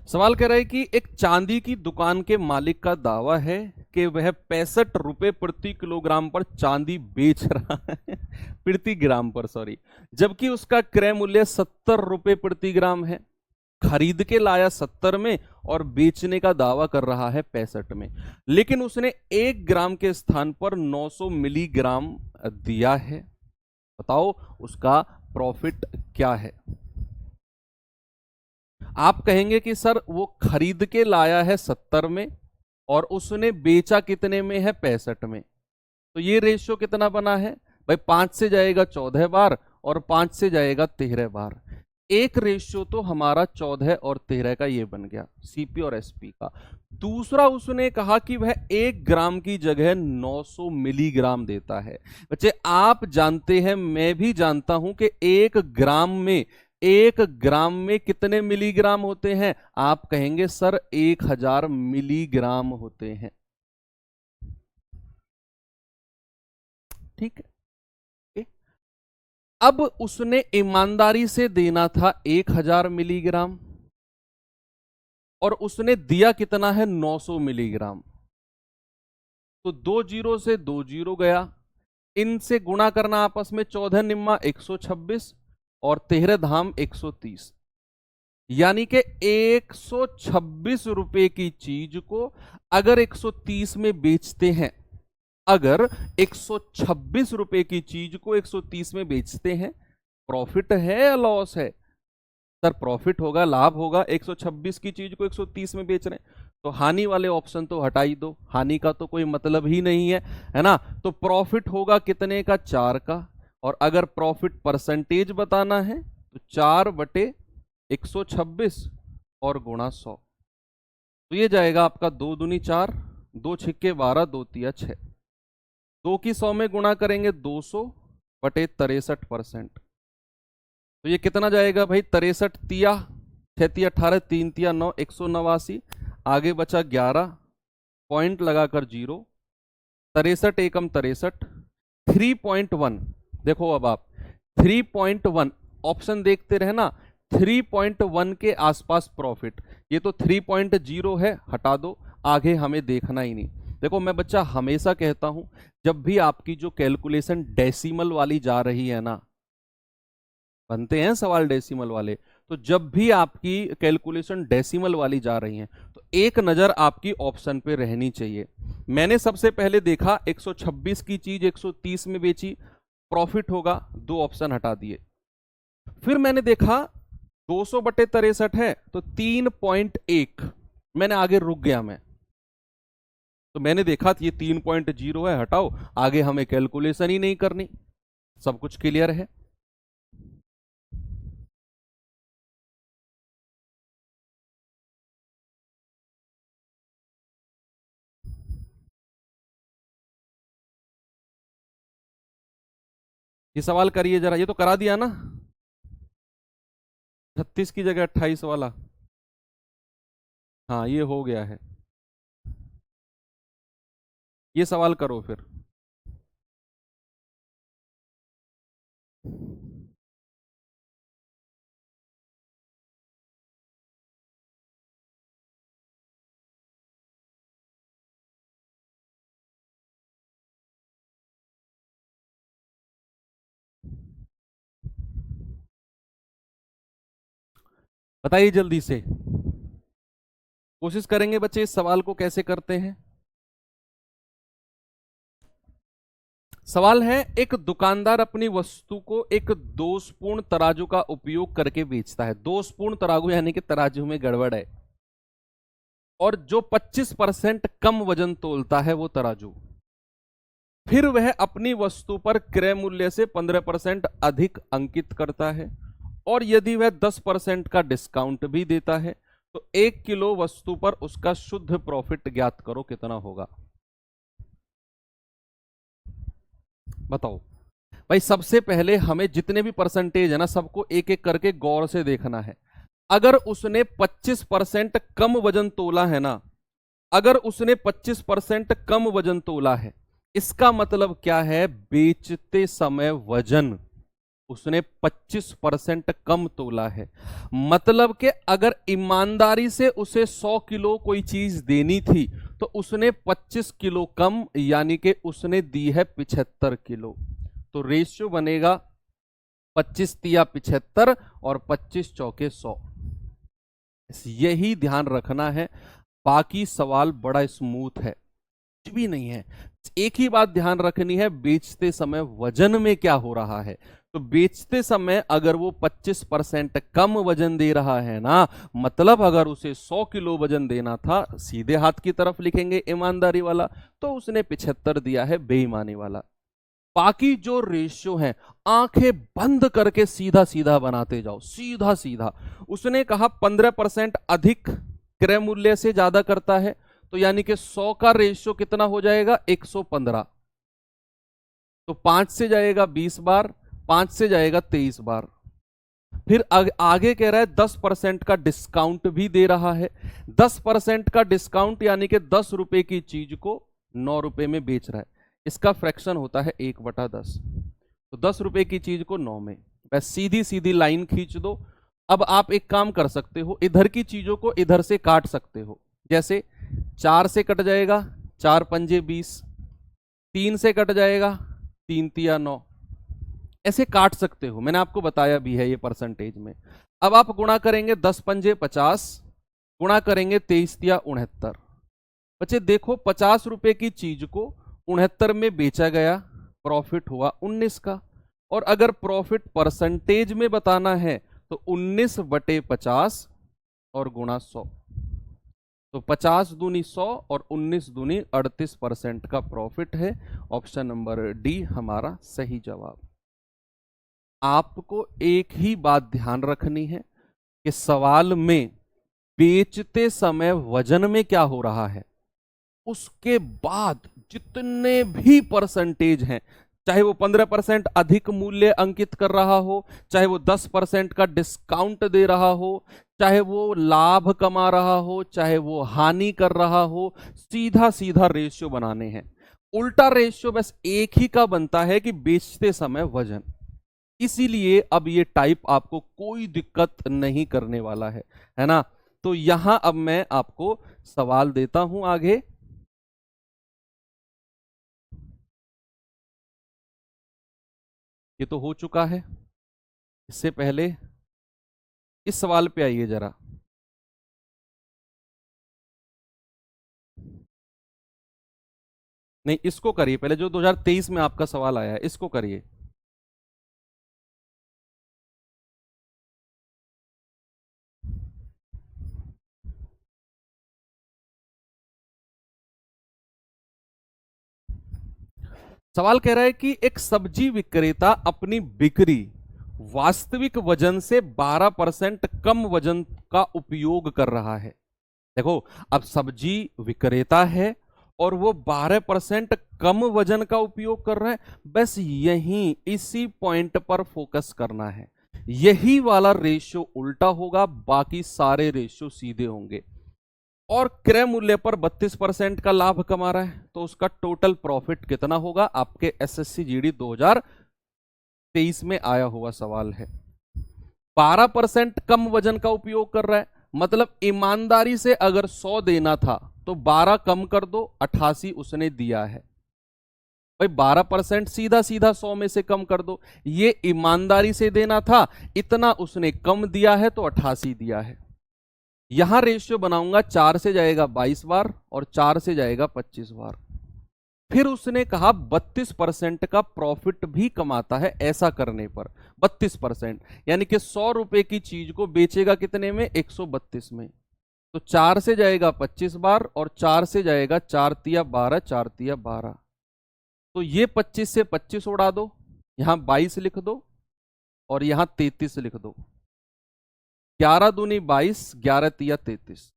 सवाल कह रहा है कि एक चांदी की दुकान के मालिक का दावा है कि वह 65 रुपए प्रति किलोग्राम पर चांदी बेच रहा है प्रति ग्राम पर, सॉरी, जबकि उसका क्रय मूल्य 70 रुपए प्रति ग्राम है। खरीद के लाया 70 में और बेचने का दावा कर रहा है 65 में, लेकिन उसने 1 ग्राम के स्थान पर 900 मिलीग्राम दिया है। बताओ उसका प्रॉफिट क्या है? आप कहेंगे कि सर वो खरीद के लाया है 70 में और उसने बेचा कितने में है? 65 में। तो ये रेशियो कितना बना है भाई? 5 से जाएगा 14 बार और 5 से जाएगा 13 बार। एक रेशियो तो हमारा 14 और 13 का ये बन गया सीपी और एसपी का। दूसरा उसने कहा कि वह 1 ग्राम की जगह 900 मिलीग्राम देता है। बच्चे आप जानते हैं, मैं भी जानता हूं कि 1 ग्राम में कितने मिलीग्राम होते हैं? आप कहेंगे सर 1000 मिलीग्राम होते हैं। ठीक है, अब उसने ईमानदारी से देना था 1000 मिलीग्राम और उसने दिया कितना है? 900 मिलीग्राम। तो 2 जीरो से 2 जीरो गया, इनसे गुणा करना आपस में, 14 निम्मा 126 और 13 धाम 130, यानी कि 126 रुपए की चीज को अगर 130 में बेचते हैं, अगर 126 रुपए की चीज को 130 में बेचते हैं, प्रॉफिट है या लॉस है? सर प्रॉफिट होगा, लाभ होगा। 126 की चीज को 130 में बेच रहे हैं, तो हानि वाले ऑप्शन तो हटा ही दो, हानि का तो कोई मतलब ही नहीं है ना। तो प्रॉफिट होगा कितने का? 4 का। और अगर प्रॉफिट परसेंटेज बताना है तो 4/126 और गुणा 100, तो ये जाएगा आपका 2 दूनी 4, 2 छिक्के 12, 2 तिया 6, 2 की 100 में गुणा करेंगे 200/63%। तो ये कितना जाएगा भाई? 63 तिया 6 तिया 18, 3 तिया 9, 189। आगे बचा 11, पॉइंट लगाकर 0, 63 एकम 63, 3.1। देखो अब आप 3.1 ऑप्शन देखते रहे ना, 3.1 के आसपास प्रॉफिट। ये तो 3.0 है, हटा दो, आगे हमें देखना ही नहीं। देखो मैं बच्चा हमेशा कहता हूं, जब भी आपकी जो कैलकुलेशन डेसिमल वाली जा रही है ना, बनते हैं सवाल डेसिमल वाले, तो जब भी आपकी कैलकुलेशन डेसिमल वाली जा रही है तो एक नजर आपकी ऑप्शन पे रहनी चाहिए। मैंने सबसे पहले देखा 126 की चीज 130 में बेची, प्रॉफिट होगा, 2 ऑप्शन हटा दिए। फिर मैंने देखा 200/63 है तो 3.1, मैंने आगे रुक गया मैं, तो मैंने देखा ये 3.0 है, हटाओ, आगे हमें कैलकुलेशन ही नहीं करनी, सब कुछ क्लियर है। ये सवाल करिए जरा, ये तो करा दिया ना, 36 की जगह 28 वाला। हाँ ये हो गया है, ये सवाल करो फिर। बताइए जल्दी से, कोशिश करेंगे बच्चे इस सवाल को कैसे करते हैं। सवाल है, एक दुकानदार अपनी वस्तु को एक दोषपूर्ण तराजू का उपयोग करके बेचता है। दोषपूर्ण तराजू यानी कि तराजू में गड़बड़ है, और जो 25% कम वजन तोलता है वो तराजू, फिर वह अपनी वस्तु पर क्रय मूल्य से 15% अधिक अंकित करता है, और यदि वह 10% का डिस्काउंट भी देता है, तो 1 किलो वस्तु पर उसका शुद्ध प्रॉफिट ज्ञात करो कितना होगा। बताओ भाई, सबसे पहले हमें जितने भी परसेंटेज है ना, सबको एक एक करके गौर से देखना है। अगर उसने 25% कम वजन तोला है ना, अगर उसने 25% कम वजन तोला है, इसका मतलब क्या है? बेचते समय वजन उसने 25% कम तोला है। मतलब कि अगर ईमानदारी से उसे 100 किलो कोई चीज देनी थी तो उसने 25 किलो कम, यानी कि उसने दी है 75 किलो। तो रेशियो बनेगा 25 तिया 75 और 25 चौके 100। यही ध्यान रखना है, बाकी सवाल बड़ा स्मूथ है, कुछ भी नहीं है। एक ही बात ध्यान रखनी है, बेचते समय वजन में क्या हो रहा है। तो बेचते समय अगर वो 25% कम वजन दे रहा है ना, मतलब अगर उसे 100 किलो वजन देना था, सीधे हाथ की तरफ लिखेंगे ईमानदारी वाला, तो उसने 75 दिया है बेईमानी वाला। बाकी जो रेशियो है आंखें बंद करके सीधा सीधा बनाते जाओ, सीधा सीधा। उसने कहा 15% अधिक क्रय मूल्य से ज्यादा करता है, तो यानी कि 100 का रेशियो कितना हो जाएगा, 115। तो 5 से जाएगा 20 बार, 5 से जाएगा 23 बार। फिर आगे कह रहा है 10% का डिस्काउंट भी दे रहा है। 10% का डिस्काउंट यानी कि 10 रुपए की चीज को 9 रुपए में बेच रहा है। इसका फ्रैक्शन होता है 1/10। तो 10 रुपए की चीज को 9 में, बस सीधी सीधी लाइन खींच दो। अब आप एक काम कर सकते हो, इधर की चीजों को इधर से काट सकते हो। जैसे 4 से कट जाएगा 4 पंजे 20, 3 से कट जाएगा 3 तिया 9, ऐसे काट सकते हो, मैंने आपको बताया भी है ये परसेंटेज में। अब आप गुणा करेंगे 10 पंजे 50, गुणा करेंगे 23 तिया 69। बच्चे देखो 50 रुपए की चीज को 69 में बेचा गया, प्रॉफिट हुआ 19 का। और अगर प्रॉफिट परसेंटेज में बताना है तो 19/50 और गुणा 100। तो 50 दूनी 100 और 19 दूनी 38% का प्रॉफिट है। ऑप्शन नंबर डी हमारा सही जवाब। आपको एक ही बात ध्यान रखनी है कि सवाल में बेचते समय वजन में क्या हो रहा है, उसके बाद जितने भी परसेंटेज हैं, चाहे वो 15% अधिक मूल्य अंकित कर रहा हो, चाहे वो 10% का डिस्काउंट दे रहा हो, चाहे वो लाभ कमा रहा हो, चाहे वो हानि कर रहा हो, सीधा सीधा रेशियो बनाने हैं। उल्टा रेशियो बस एक ही का बनता है कि बेचते समय वजन। इसीलिए अब ये टाइप आपको कोई दिक्कत नहीं करने वाला है ना। तो यहां अब मैं आपको सवाल देता हूं आगे। ये तो हो चुका है। इससे पहले इस सवाल पे आइए जरा। नहीं, इसको करिए पहले, जो 2023 में आपका सवाल आया है इसको करिए। सवाल कह रहा है कि एक सब्जी विक्रेता अपनी बिक्री वास्तविक वजन से 12% कम वजन का उपयोग कर रहा है। देखो, अब सब्जी विक्रेता है और वो 12% कम वजन का उपयोग कर रहा है। बस यही इसी पॉइंट पर फोकस करना है। यही वाला रेशियो उल्टा होगा, बाकी सारे रेशियो सीधे होंगे। और क्रय मूल्य पर 32% का लाभ कमा रहा है, तो उसका टोटल प्रॉफिट कितना होगा, आपके एसएससी जीडी 2023 में आया हुआ सवाल है। 12% कम वजन का उपयोग कर रहा है, मतलब ईमानदारी से अगर 100 देना था तो 12 कम कर दो, 88 उसने दिया है। भाई 12% सीधा सीधा 100 में से कम कर दो। ये ईमानदारी से देना था, इतना उसने कम दिया है तो 88 दिया है। यहां रेशियो बनाऊंगा, 4 से जाएगा 22 बार और 4 से जाएगा 25 बार। फिर उसने कहा 32% का प्रॉफिट भी कमाता है ऐसा करने पर। 32% यानी कि 100 रुपए की चीज को बेचेगा कितने में, 132 में। तो 4 से जाएगा 25 बार और 4 से जाएगा 4 तिया 12, 4 तिया 12। तो ये 25 से 25 उड़ा दो, यहां 22 लिख दो और यहां 33 लिख दो। 11 दूनी 22, 11 तिया 33।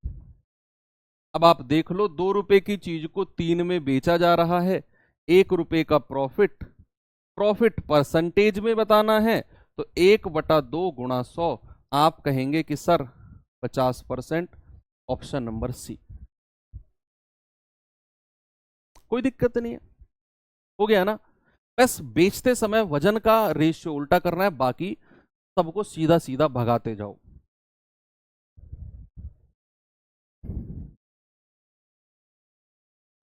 अब आप देख लो, 2 रुपए की चीज को 3 में बेचा जा रहा है, 1 रुपए का प्रॉफिट। प्रॉफिट परसेंटेज में बताना है तो 1/2 गुणा 100। आप कहेंगे कि सर 50%। Option number C. कोई दिक्कत नहीं है, हो गया ना। बस बेचते समय वजन का रेशियो उल्टा करना है, बाकी सबको सीधा सीधा भगाते जाओ।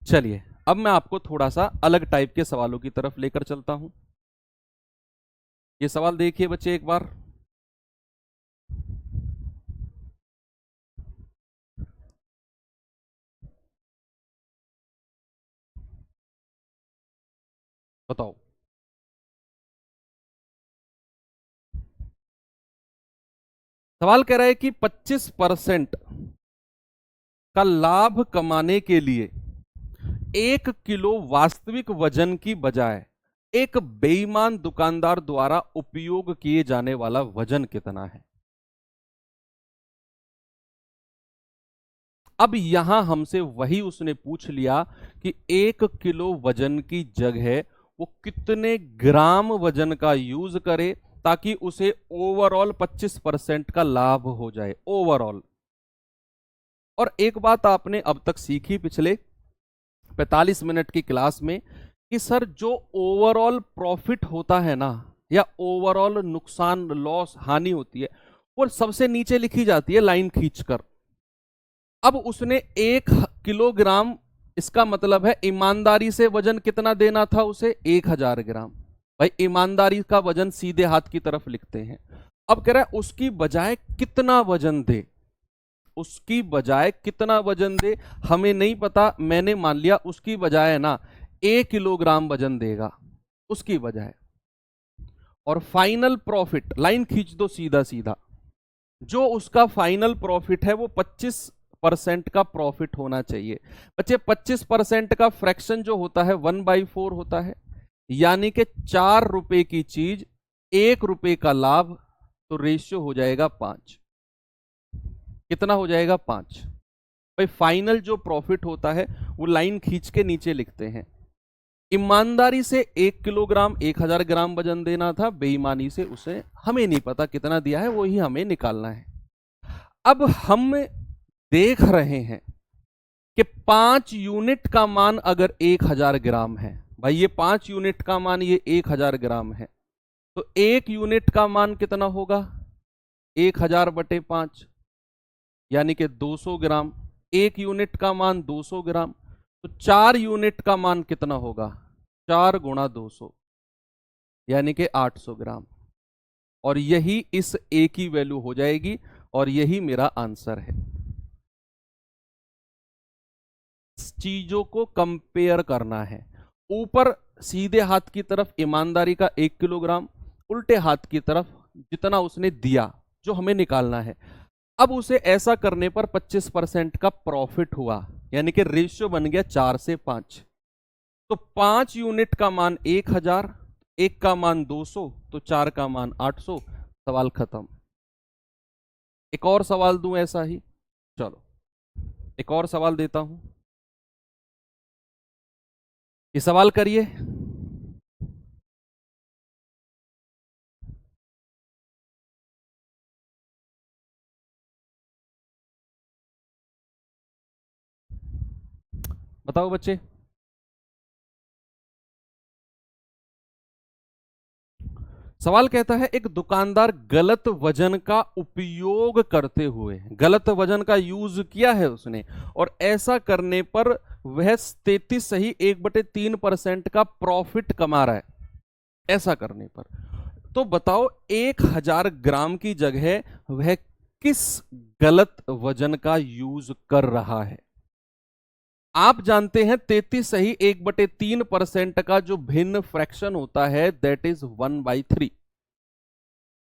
चलिए, अब मैं आपको थोड़ा सा अलग टाइप के सवालों की तरफ लेकर चलता हूं। ये सवाल देखिए बच्चे एक बार। बताओ। सवाल कह रहा है कि 25% का लाभ कमाने के लिए 1 किलो वास्तविक वजन की बजाय एक बेईमान दुकानदार द्वारा उपयोग किए जाने वाला वजन कितना है। अब यहां हमसे वही उसने पूछ लिया कि 1 किलो वजन की जगह वो कितने ग्राम वजन का यूज करे ताकि उसे ओवरऑल 25% का लाभ हो जाए, ओवरऑल। और एक बात आपने अब तक सीखी पिछले 45 मिनट की क्लास में कि सर जो ओवरऑल प्रॉफिट होता है ना, या ओवरऑल नुकसान, लॉस, हानि होती है, वो सबसे नीचे लिखी जाती है लाइन खींचकर। अब उसने 1 किलोग्राम, इसका मतलब है ईमानदारी से वजन कितना देना था उसे, 1000 ग्राम। भाई ईमानदारी का वजन सीधे हाथ की तरफ लिखते हैं। अब कह रहा है उसकी बजाय कितना वजन दे, उसकी बजाय कितना वजन दे, हमें नहीं पता, मैंने मान लिया उसकी बजाय ना 1 किलोग्राम वजन देगा उसकी बजाय। और फाइनल प्रॉफिट, लाइन खींच दो सीधा सीधा, जो उसका फाइनल प्रॉफिट है वो 25% का प्रॉफिट होना चाहिए। बच्चे 25% का फ्रैक्शन जो होता है 1/4 होता है, यानी कि 4 रुपए की चीज 1 रुपए का लाभ, तो रेशियो हो जाएगा 5। कितना हो जाएगा, 5। भाई फाइनल जो प्रॉफिट होता है वो लाइन खींच के नीचे लिखते हैं। ईमानदारी से 1 किलोग्राम 1000 ग्राम वजन देना था, बेईमानी से उसे हमें नहीं पता कितना दिया है, वो ही हमें निकालना है। अब हम देख रहे हैं कि 5 यूनिट का मान अगर 1000 ग्राम है, भाई ये 5 यूनिट का मान ये 1000 ग्राम है, तो 1 यूनिट का मान कितना होगा, 1000/5, यानी कि 200 ग्राम। 1 यूनिट का मान 200 ग्राम, तो 4 यूनिट का मान कितना होगा, 4 × 200, यानी कि 800 ग्राम। और यही इस ए की वैल्यू हो जाएगी, और यही मेरा आंसर है। चीजों को कंपेयर करना है। ऊपर सीधे हाथ की तरफ ईमानदारी का 1 किलोग्राम, उल्टे हाथ की तरफ जितना उसने दिया जो हमें निकालना है। अब उसे ऐसा करने पर 25% का प्रॉफिट हुआ, यानी कि रेशियो बन गया 4:5। तो 5 यूनिट का मान 1000, 1 का मान 200, तो 4 का मान 800। सवाल खत्म। एक और सवाल दूं ऐसा ही, चलो एक और सवाल देता हूं, ये सवाल करिए। बताओ बच्चे। सवाल कहता है एक दुकानदार गलत वजन का उपयोग करते हुए, गलत वजन का यूज किया है उसने, और ऐसा करने पर वह 33.1/3% का प्रॉफिट कमा रहा है, ऐसा करने पर। तो बताओ 1000 ग्राम की जगह वह किस गलत वजन का यूज कर रहा है। आप जानते हैं 33.1/3% का जो भिन्न फ्रैक्शन होता है दैट इज 1/3।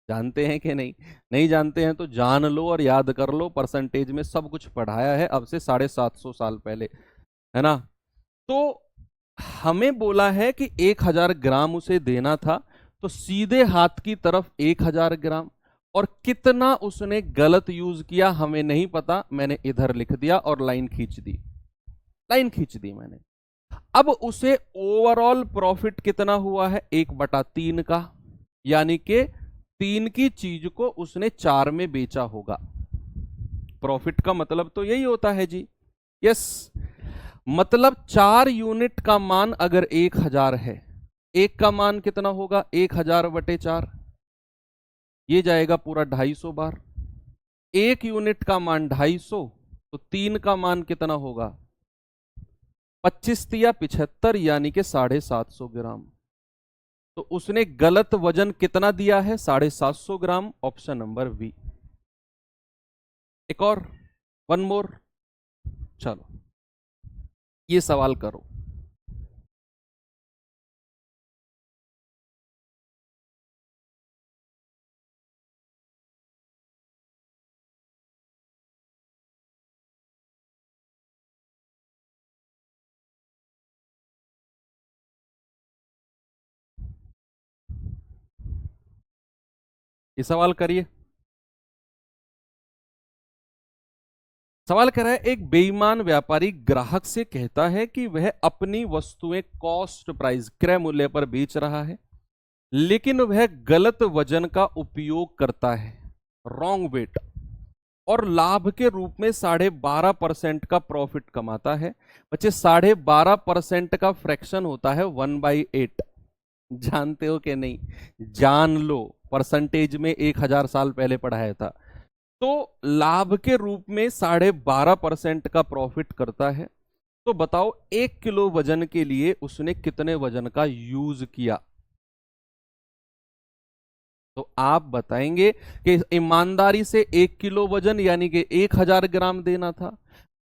जानते हैं कि नहीं, नहीं जानते हैं तो जान लो और याद कर लो, परसेंटेज में सब कुछ पढ़ाया है अब से 750 साल पहले, है ना। तो हमें बोला है कि 1000 ग्राम उसे देना था, तो सीधे हाथ की तरफ 1000 ग्राम, और कितना उसने गलत यूज किया हमें नहीं पता, मैंने इधर लिख दिया और लाइन खींच दी, लाइन खींच दी मैंने। अब उसे ओवरऑल प्रॉफिट कितना हुआ है, 1/3 का, यानी कि 3 की चीज को उसने 4 में बेचा होगा। प्रॉफिट का मतलब तो यही होता है जी, यस। मतलब 4 यूनिट का मान अगर 1000 है, एक का मान कितना होगा, 1000/4, ये जाएगा पूरा 250 बार। 1 यूनिट का मान 250, तो 3 का मान कितना होगा, 25 या 75, यानी कि 750 ग्राम। तो उसने गलत वजन कितना दिया है, 750 ग्राम, ऑप्शन नंबर बी। एक और, वन मोर, चलो ये सवाल करो। ये सवाल करिए। सवाल कर रहा है, एक बेईमान व्यापारी ग्राहक से कहता है कि वह अपनी वस्तुएं कॉस्ट प्राइस क्रय मूल्य पर बेच रहा है, लेकिन वह गलत वजन का उपयोग करता है, रॉन्ग वेट, और लाभ के रूप में 12.5% का प्रॉफिट कमाता है। बच्चे 12.5% का फ्रैक्शन होता है 1/8। जानते हो कि नहीं? जान लो, परसेंटेज में 1000 साल पहले पढ़ाया था। तो लाभ के रूप में 12.5% का प्रॉफिट करता है। तो बताओ 1 किलो वजन के लिए उसने कितने वजन का यूज किया? तो आप बताएंगे कि ईमानदारी से 1 किलो वजन यानी कि 1000 ग्राम देना था।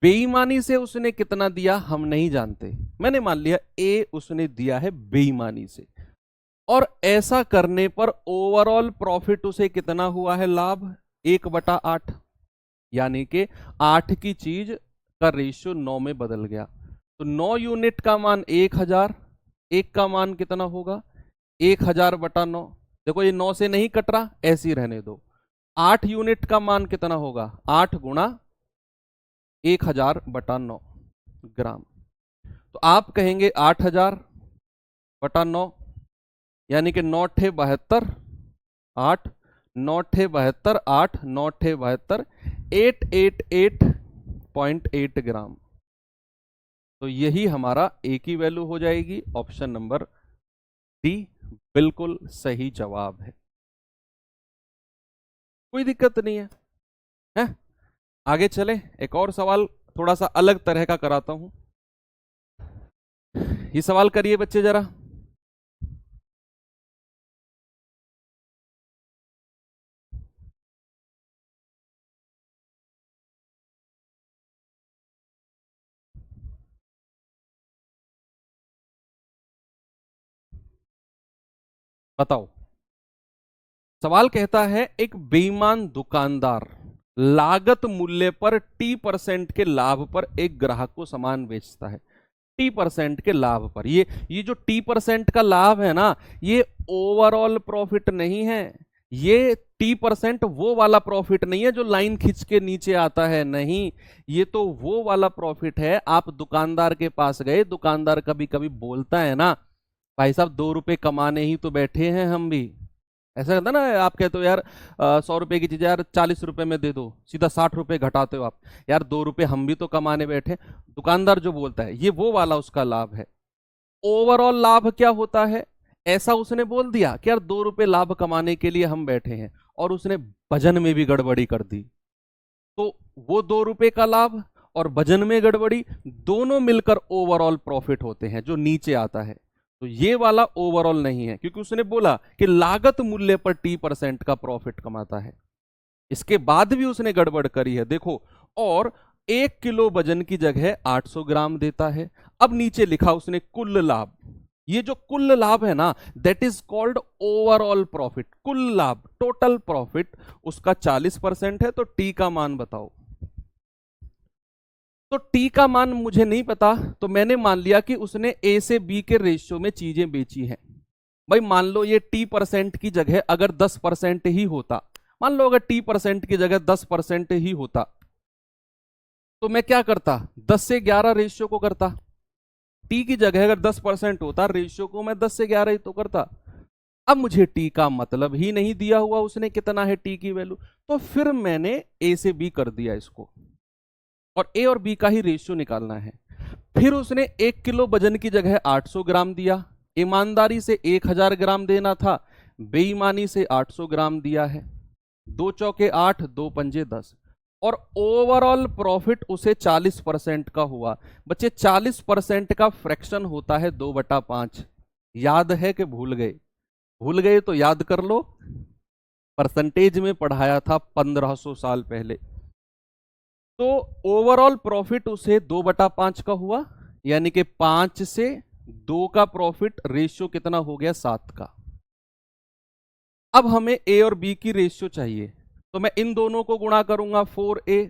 बेईमानी से उसने कितना दिया हम नहीं जानते। मैंने मान लिया ए उसने दिया है बेईमानी से, और ऐसा करने पर ओवरऑल प्रॉफिट उसे कितना हुआ है? लाभ 1/8, यानी कि 8 की चीज का रेशियो 9 में बदल गया। तो 9 यूनिट का मान 1000, एक का मान कितना होगा? 1000/9। देखो ये 9 से नहीं कट रहा, ऐसे ही रहने दो। 8 यूनिट का मान कितना होगा? 8 गुणा 1000/9 ग्राम। तो आप कहेंगे 8000/9, यानी कि 9 ठे 72, 8 9 ठे 72, 8 9 ठे 72, 888.8 ग्राम। तो यही हमारा ए की वैल्यू हो जाएगी। ऑप्शन नंबर डी बिल्कुल सही जवाब है। कोई दिक्कत नहीं है, है? आगे चले, एक और सवाल थोड़ा सा अलग तरह का कराता हूं। ये सवाल करिए बच्चे जरा। बताओ, सवाल कहता है एक बेईमान दुकानदार लागत मूल्य पर T% के लाभ पर एक ग्राहक को सामान बेचता है। T% के लाभ पर, ये जो T% का लाभ है ना, ये ओवरऑल प्रॉफिट नहीं है। ये T% वो वाला प्रॉफिट नहीं है जो लाइन खींच के नीचे आता है, नहीं। ये तो वो वाला प्रॉफिट है, आप दुकानदार के पास गए, दुकानदार कभी कभी बोलता है ना, भाई साहब 2 रुपए कमाने ही तो बैठे हैं हम भी। ऐसा कहता ना, आप कहते हो यार 100 रुपए की चीज यार 40 रुपए में दे दो, सीधा 60 रुपए घटाते हो आप, यार 2 रुपए हम भी तो कमाने बैठे। दुकानदार जो बोलता है, ये वो वाला उसका लाभ है। ओवरऑल लाभ क्या होता है? ऐसा उसने बोल दिया कि यार 2 रुपए लाभ कमाने के लिए हम बैठे हैं, और उसने वजन में भी गड़बड़ी कर दी। तो वो 2 रुपए का लाभ और वजन में गड़बड़ी दोनों मिलकर ओवरऑल प्रॉफिट होते हैं, जो नीचे आता है। तो ये वाला ओवरऑल नहीं है, क्योंकि उसने बोला कि लागत मूल्य पर T% का प्रॉफिट कमाता है। इसके बाद भी उसने गड़बड़ करी है, देखो। और 1 किलो वजन की जगह 800 ग्राम देता है। अब नीचे लिखा उसने कुल लाभ। ये जो कुल लाभ है ना, that is called overall profit. कुल लाभ, टोटल प्रॉफिट, उसका 40% है। तो टी का मान बताओ। तो टी का मान मुझे नहीं पता, तो मैंने मान लिया कि उसने ए से बी के रेशियो में चीजें बेची हैं। भाई मान लो ये T% की जगह अगर 10% ही होता, मान लो अगर T% की जगह 10% ही होता, तो मैं क्या करता? 10 से 11 रेशियो को करता। टी की जगह अगर 10% होता, रेशियो को मैं 10 से 11 ही तो करता। अब मुझे टी का मतलब ही नहीं दिया हुआ उसने कितना है टी की वैल्यू, तो फिर मैंने ए से बी कर दिया इसको, और ए और बी का ही रेशियो निकालना है। फिर उसने 1 किलो वजन की जगह 800 ग्राम दिया। ईमानदारी से 1000 ग्राम देना था, बेईमानी से 800 ग्राम दिया है। 2 चौके 8, 2 पंजे 10, और ओवरऑल प्रॉफिट उसे 40% का हुआ। बच्चे 40% का फ्रैक्शन होता है 2/5। याद है कि भूल गए? भूल गए तो याद कर लो, परसेंटेज में पढ़ाया था 1500 साल पहले। तो ओवरऑल प्रॉफिट उसे 2/5 का हुआ, यानी कि 5 से 2 का प्रॉफिट, रेशियो कितना हो गया? 7 का। अब हमें ए और बी की रेशियो चाहिए, तो मैं इन दोनों को गुणा करूंगा 4A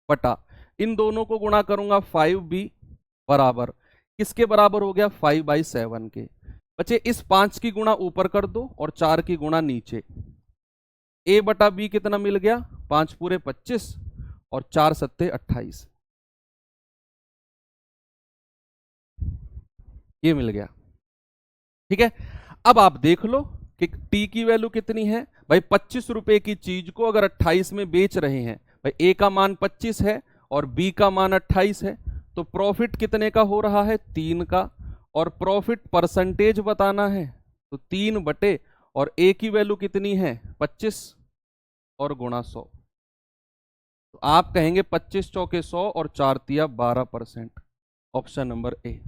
बटा इन दोनों को गुणा करूंगा 5B बराबर किसके बराबर हो गया? 5/7 के। बच्चे इस 5 की गुणा ऊपर कर दो और 4 की गुणा नीचे। A बटा B कितना मिल गया, 5 पूरे 25 और 4 सत्ते 28, ये मिल गया। ठीक है, अब आप देख लो कि T की वैल्यू कितनी है भाई, 25 रुपए की चीज को अगर 28 में बेच रहे हैं भाई, A का मान 25 है और B का मान 28 है, तो प्रॉफिट कितने का हो रहा है, 3 का, और प्रॉफिट परसेंटेज बताना है तो 3 बटे, और A की वैल्यू कितनी है 25 और गुणा 100, तो आप कहेंगे 25 चौके 100 और 4 तिया 12%, ऑप्शन नंबर ए।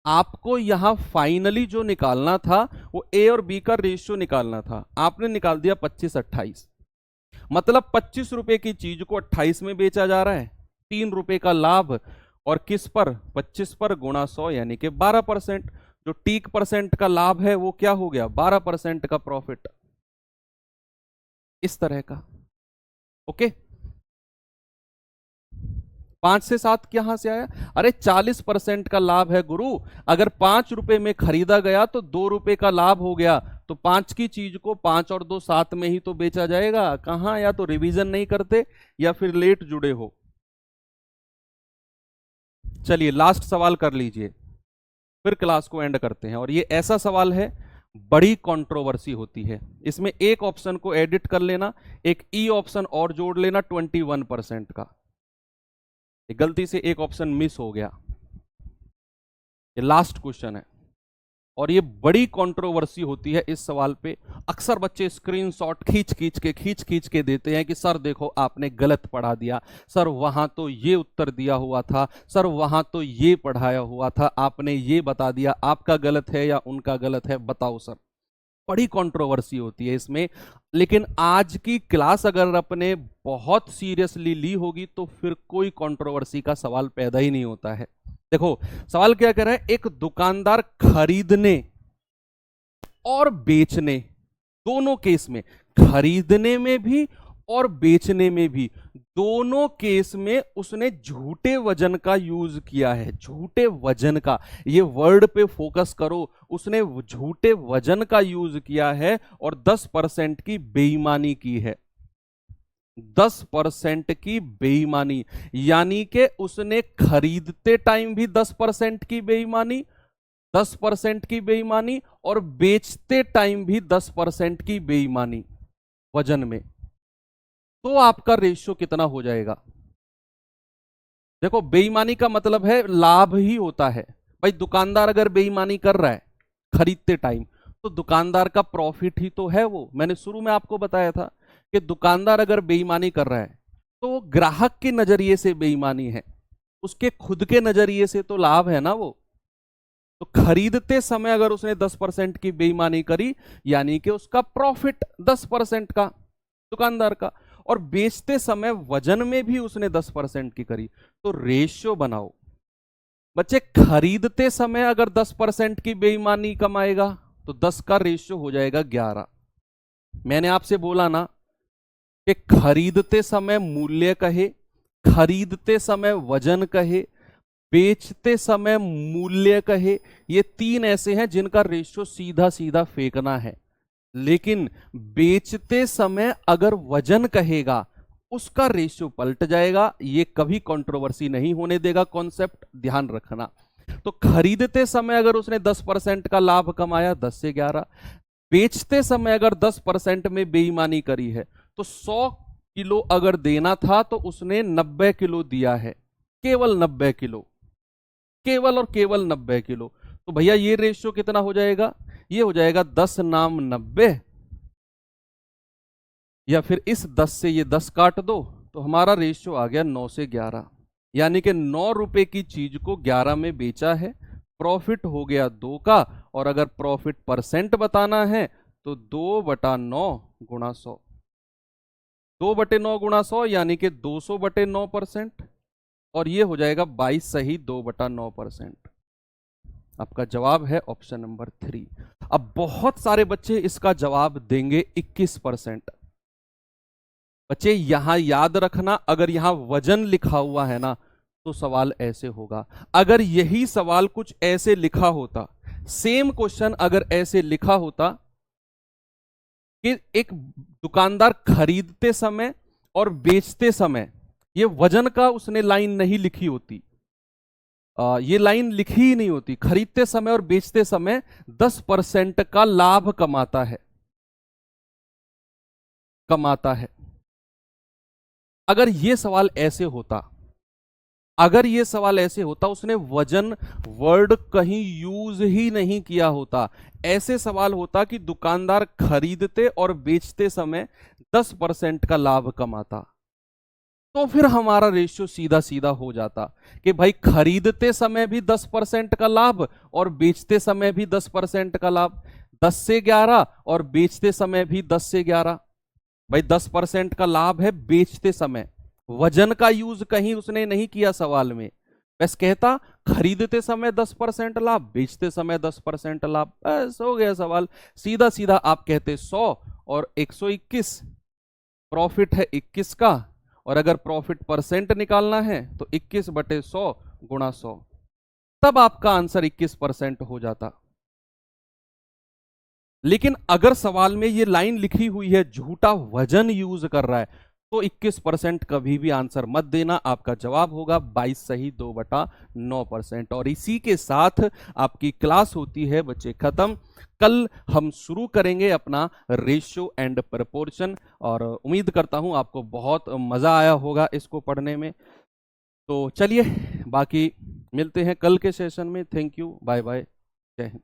आपको यहां फाइनली जो निकालना था वो ए और बी का रेशियो निकालना था, आपने निकाल दिया 25-28, मतलब 25 रुपए की चीज को 28 में बेचा जा रहा है, 3 रुपए का लाभ, और किस पर, 25 पर गुणा 100 यानी कि 12%, जो टीक परसेंट का लाभ है वो क्या हो गया, 12% का प्रॉफिट, इस तरह का। ओके, 5 से 7 कहां से आया, अरे 40% का लाभ है गुरु, अगर 5 रुपए में खरीदा गया तो 2 रुपए का लाभ हो गया, तो 5 की चीज को 5 और 2 7 में ही तो बेचा जाएगा, कहां, या तो रिवीजन नहीं करते या फिर लेट जुड़े हो। चलिए लास्ट सवाल कर लीजिए, फिर क्लास को एंड करते हैं। और ये ऐसा सवाल है, बड़ी कंट्रोवर्सी होती है इसमें, एक ऑप्शन को एडिट कर लेना, एक ई ऑप्शन और जोड़ लेना 21% का, गलती से एक ऑप्शन मिस हो गया। ये लास्ट क्वेश्चन है और ये बड़ी कंट्रोवर्सी होती है इस सवाल पे, अक्सर बच्चे स्क्रीनशॉट खींच के देते हैं कि सर देखो आपने गलत पढ़ा दिया, सर वहां तो ये उत्तर दिया हुआ था, सर वहां तो ये पढ़ाया हुआ था, आपने ये बता दिया, आपका गलत है या उनका गलत है, बताओ सर। बड़ी कंट्रोवर्सी होती है इसमें, लेकिन आज की क्लास अगर अपने बहुत सीरियसली ली होगी तो फिर कोई कंट्रोवर्सी का सवाल पैदा ही नहीं होता है। देखो सवाल क्या कह रहा है, एक दुकानदार खरीदने और बेचने, दोनों केस में, खरीदने में भी और बेचने में भी, दोनों केस में उसने झूठे वजन का यूज किया है, झूठे वजन का, ये वर्ड पे फोकस करो, उसने झूठे वजन का यूज किया है और 10% की बेईमानी की है, 10% की बेईमानी, यानी कि उसने खरीदते टाइम भी 10% की बेईमानी, 10% की बेईमानी, और बेचते टाइम भी 10% की बेईमानी वजन में, तो आपका रेशियो कितना हो जाएगा। देखो बेईमानी का मतलब है लाभ ही होता है भाई, दुकानदार अगर बेईमानी कर रहा है खरीदते टाइम तो दुकानदार का प्रॉफिट ही तो है वो, मैंने शुरू में आपको बताया था कि दुकानदार अगर बेईमानी कर रहा है तो वो ग्राहक के नजरिए से बेईमानी है, उसके खुद के नजरिए से तो लाभ है ना वो। तो खरीदते समय अगर उसने 10% की बेईमानी करी यानी कि उसका प्रॉफिट 10% का दुकानदार का, और बेचते समय वजन में भी उसने 10% की करी, तो रेशियो बनाओ बच्चे, खरीदते समय अगर 10% की बेईमानी कमाएगा तो 10 का रेशियो हो जाएगा 11। मैंने आपसे बोला ना कि खरीदते समय मूल्य कहे, खरीदते समय वजन कहे, बेचते समय मूल्य कहे, ये 3 ऐसे हैं जिनका रेशियो सीधा सीधा फेंकना है, लेकिन बेचते समय अगर वजन कहेगा उसका रेशियो पलट जाएगा, ये कभी कंट्रोवर्सी नहीं होने देगा, कॉन्सेप्ट ध्यान रखना। तो खरीदते समय अगर उसने 10% का लाभ कमाया 10 से 11, बेचते समय अगर 10% में बेईमानी करी है तो 100 किलो अगर देना था तो उसने 90 किलो दिया है, केवल 90 किलो, केवल और केवल 90 किलो, तो भैया ये रेशियो कितना हो जाएगा, ये हो जाएगा 10 नाम 90, या फिर इस 10 से ये 10 काट दो तो हमारा रेशियो आ गया 9 से 11, यानी कि 9 रुपए की चीज को 11 में बेचा है, प्रॉफिट हो गया 2 का, और अगर प्रॉफिट परसेंट बताना है तो 2/9 गुणा 100, 2/9 गुणा 100 यानी कि 200/9%, और ये हो जाएगा 22 सही 2/9%। आपका जवाब है ऑप्शन नंबर 3। अब बहुत सारे बच्चे इसका जवाब देंगे 21%। बच्चे यहां याद रखना, अगर यहां वजन लिखा हुआ है ना तो सवाल ऐसे होगा, अगर यही सवाल कुछ ऐसे लिखा होता, सेम क्वेश्चन अगर ऐसे लिखा होता कि एक दुकानदार खरीदते समय और बेचते समय ये वजन का उसने लाइन नहीं लिखी होती, ये लाइन लिखी ही नहीं होती। खरीदते समय और बेचते समय 10% का लाभ कमाता है। अगर ये सवाल ऐसे होता, उसने वजन वर्ड कहीं यूज ही नहीं किया होता, ऐसे सवाल होता कि दुकानदार खरीदते और बेचते समय 10% का लाभ कमाता, तो फिर हमारा रेशियो सीधा सीधा हो जाता कि भाई खरीदते समय भी 10% का लाभ और बेचते समय भी 10% का लाभ, 10 से 11 और बेचते समय भी 10 से 11। भाई 10% का लाभ है बेचते समय, वजन का यूज कहीं उसने नहीं किया सवाल में, बस कहता खरीदते समय 10% लाभ, बेचते समय 10% लाभ, बस हो गया सवाल। सीधा सीधा आप कहते 100 और 121, प्रॉफिट है 21 का, और अगर प्रॉफिट परसेंट निकालना है तो 21/100 गुणा 100, तब आपका आंसर 21% हो जाता। लेकिन अगर सवाल में ये लाइन लिखी हुई है झूठा वजन यूज कर रहा है, तो 21% कभी भी आंसर मत देना, आपका जवाब होगा 22 सही 2/9%। और इसी के साथ आपकी क्लास होती है बच्चे खत्म। कल हम शुरू करेंगे अपना रेशियो एंड प्रपोर्शन, और उम्मीद करता हूं आपको बहुत मजा आया होगा इसको पढ़ने में। तो चलिए बाकी मिलते हैं कल के सेशन में। थैंक यू, बाय बाय, जय हिंद।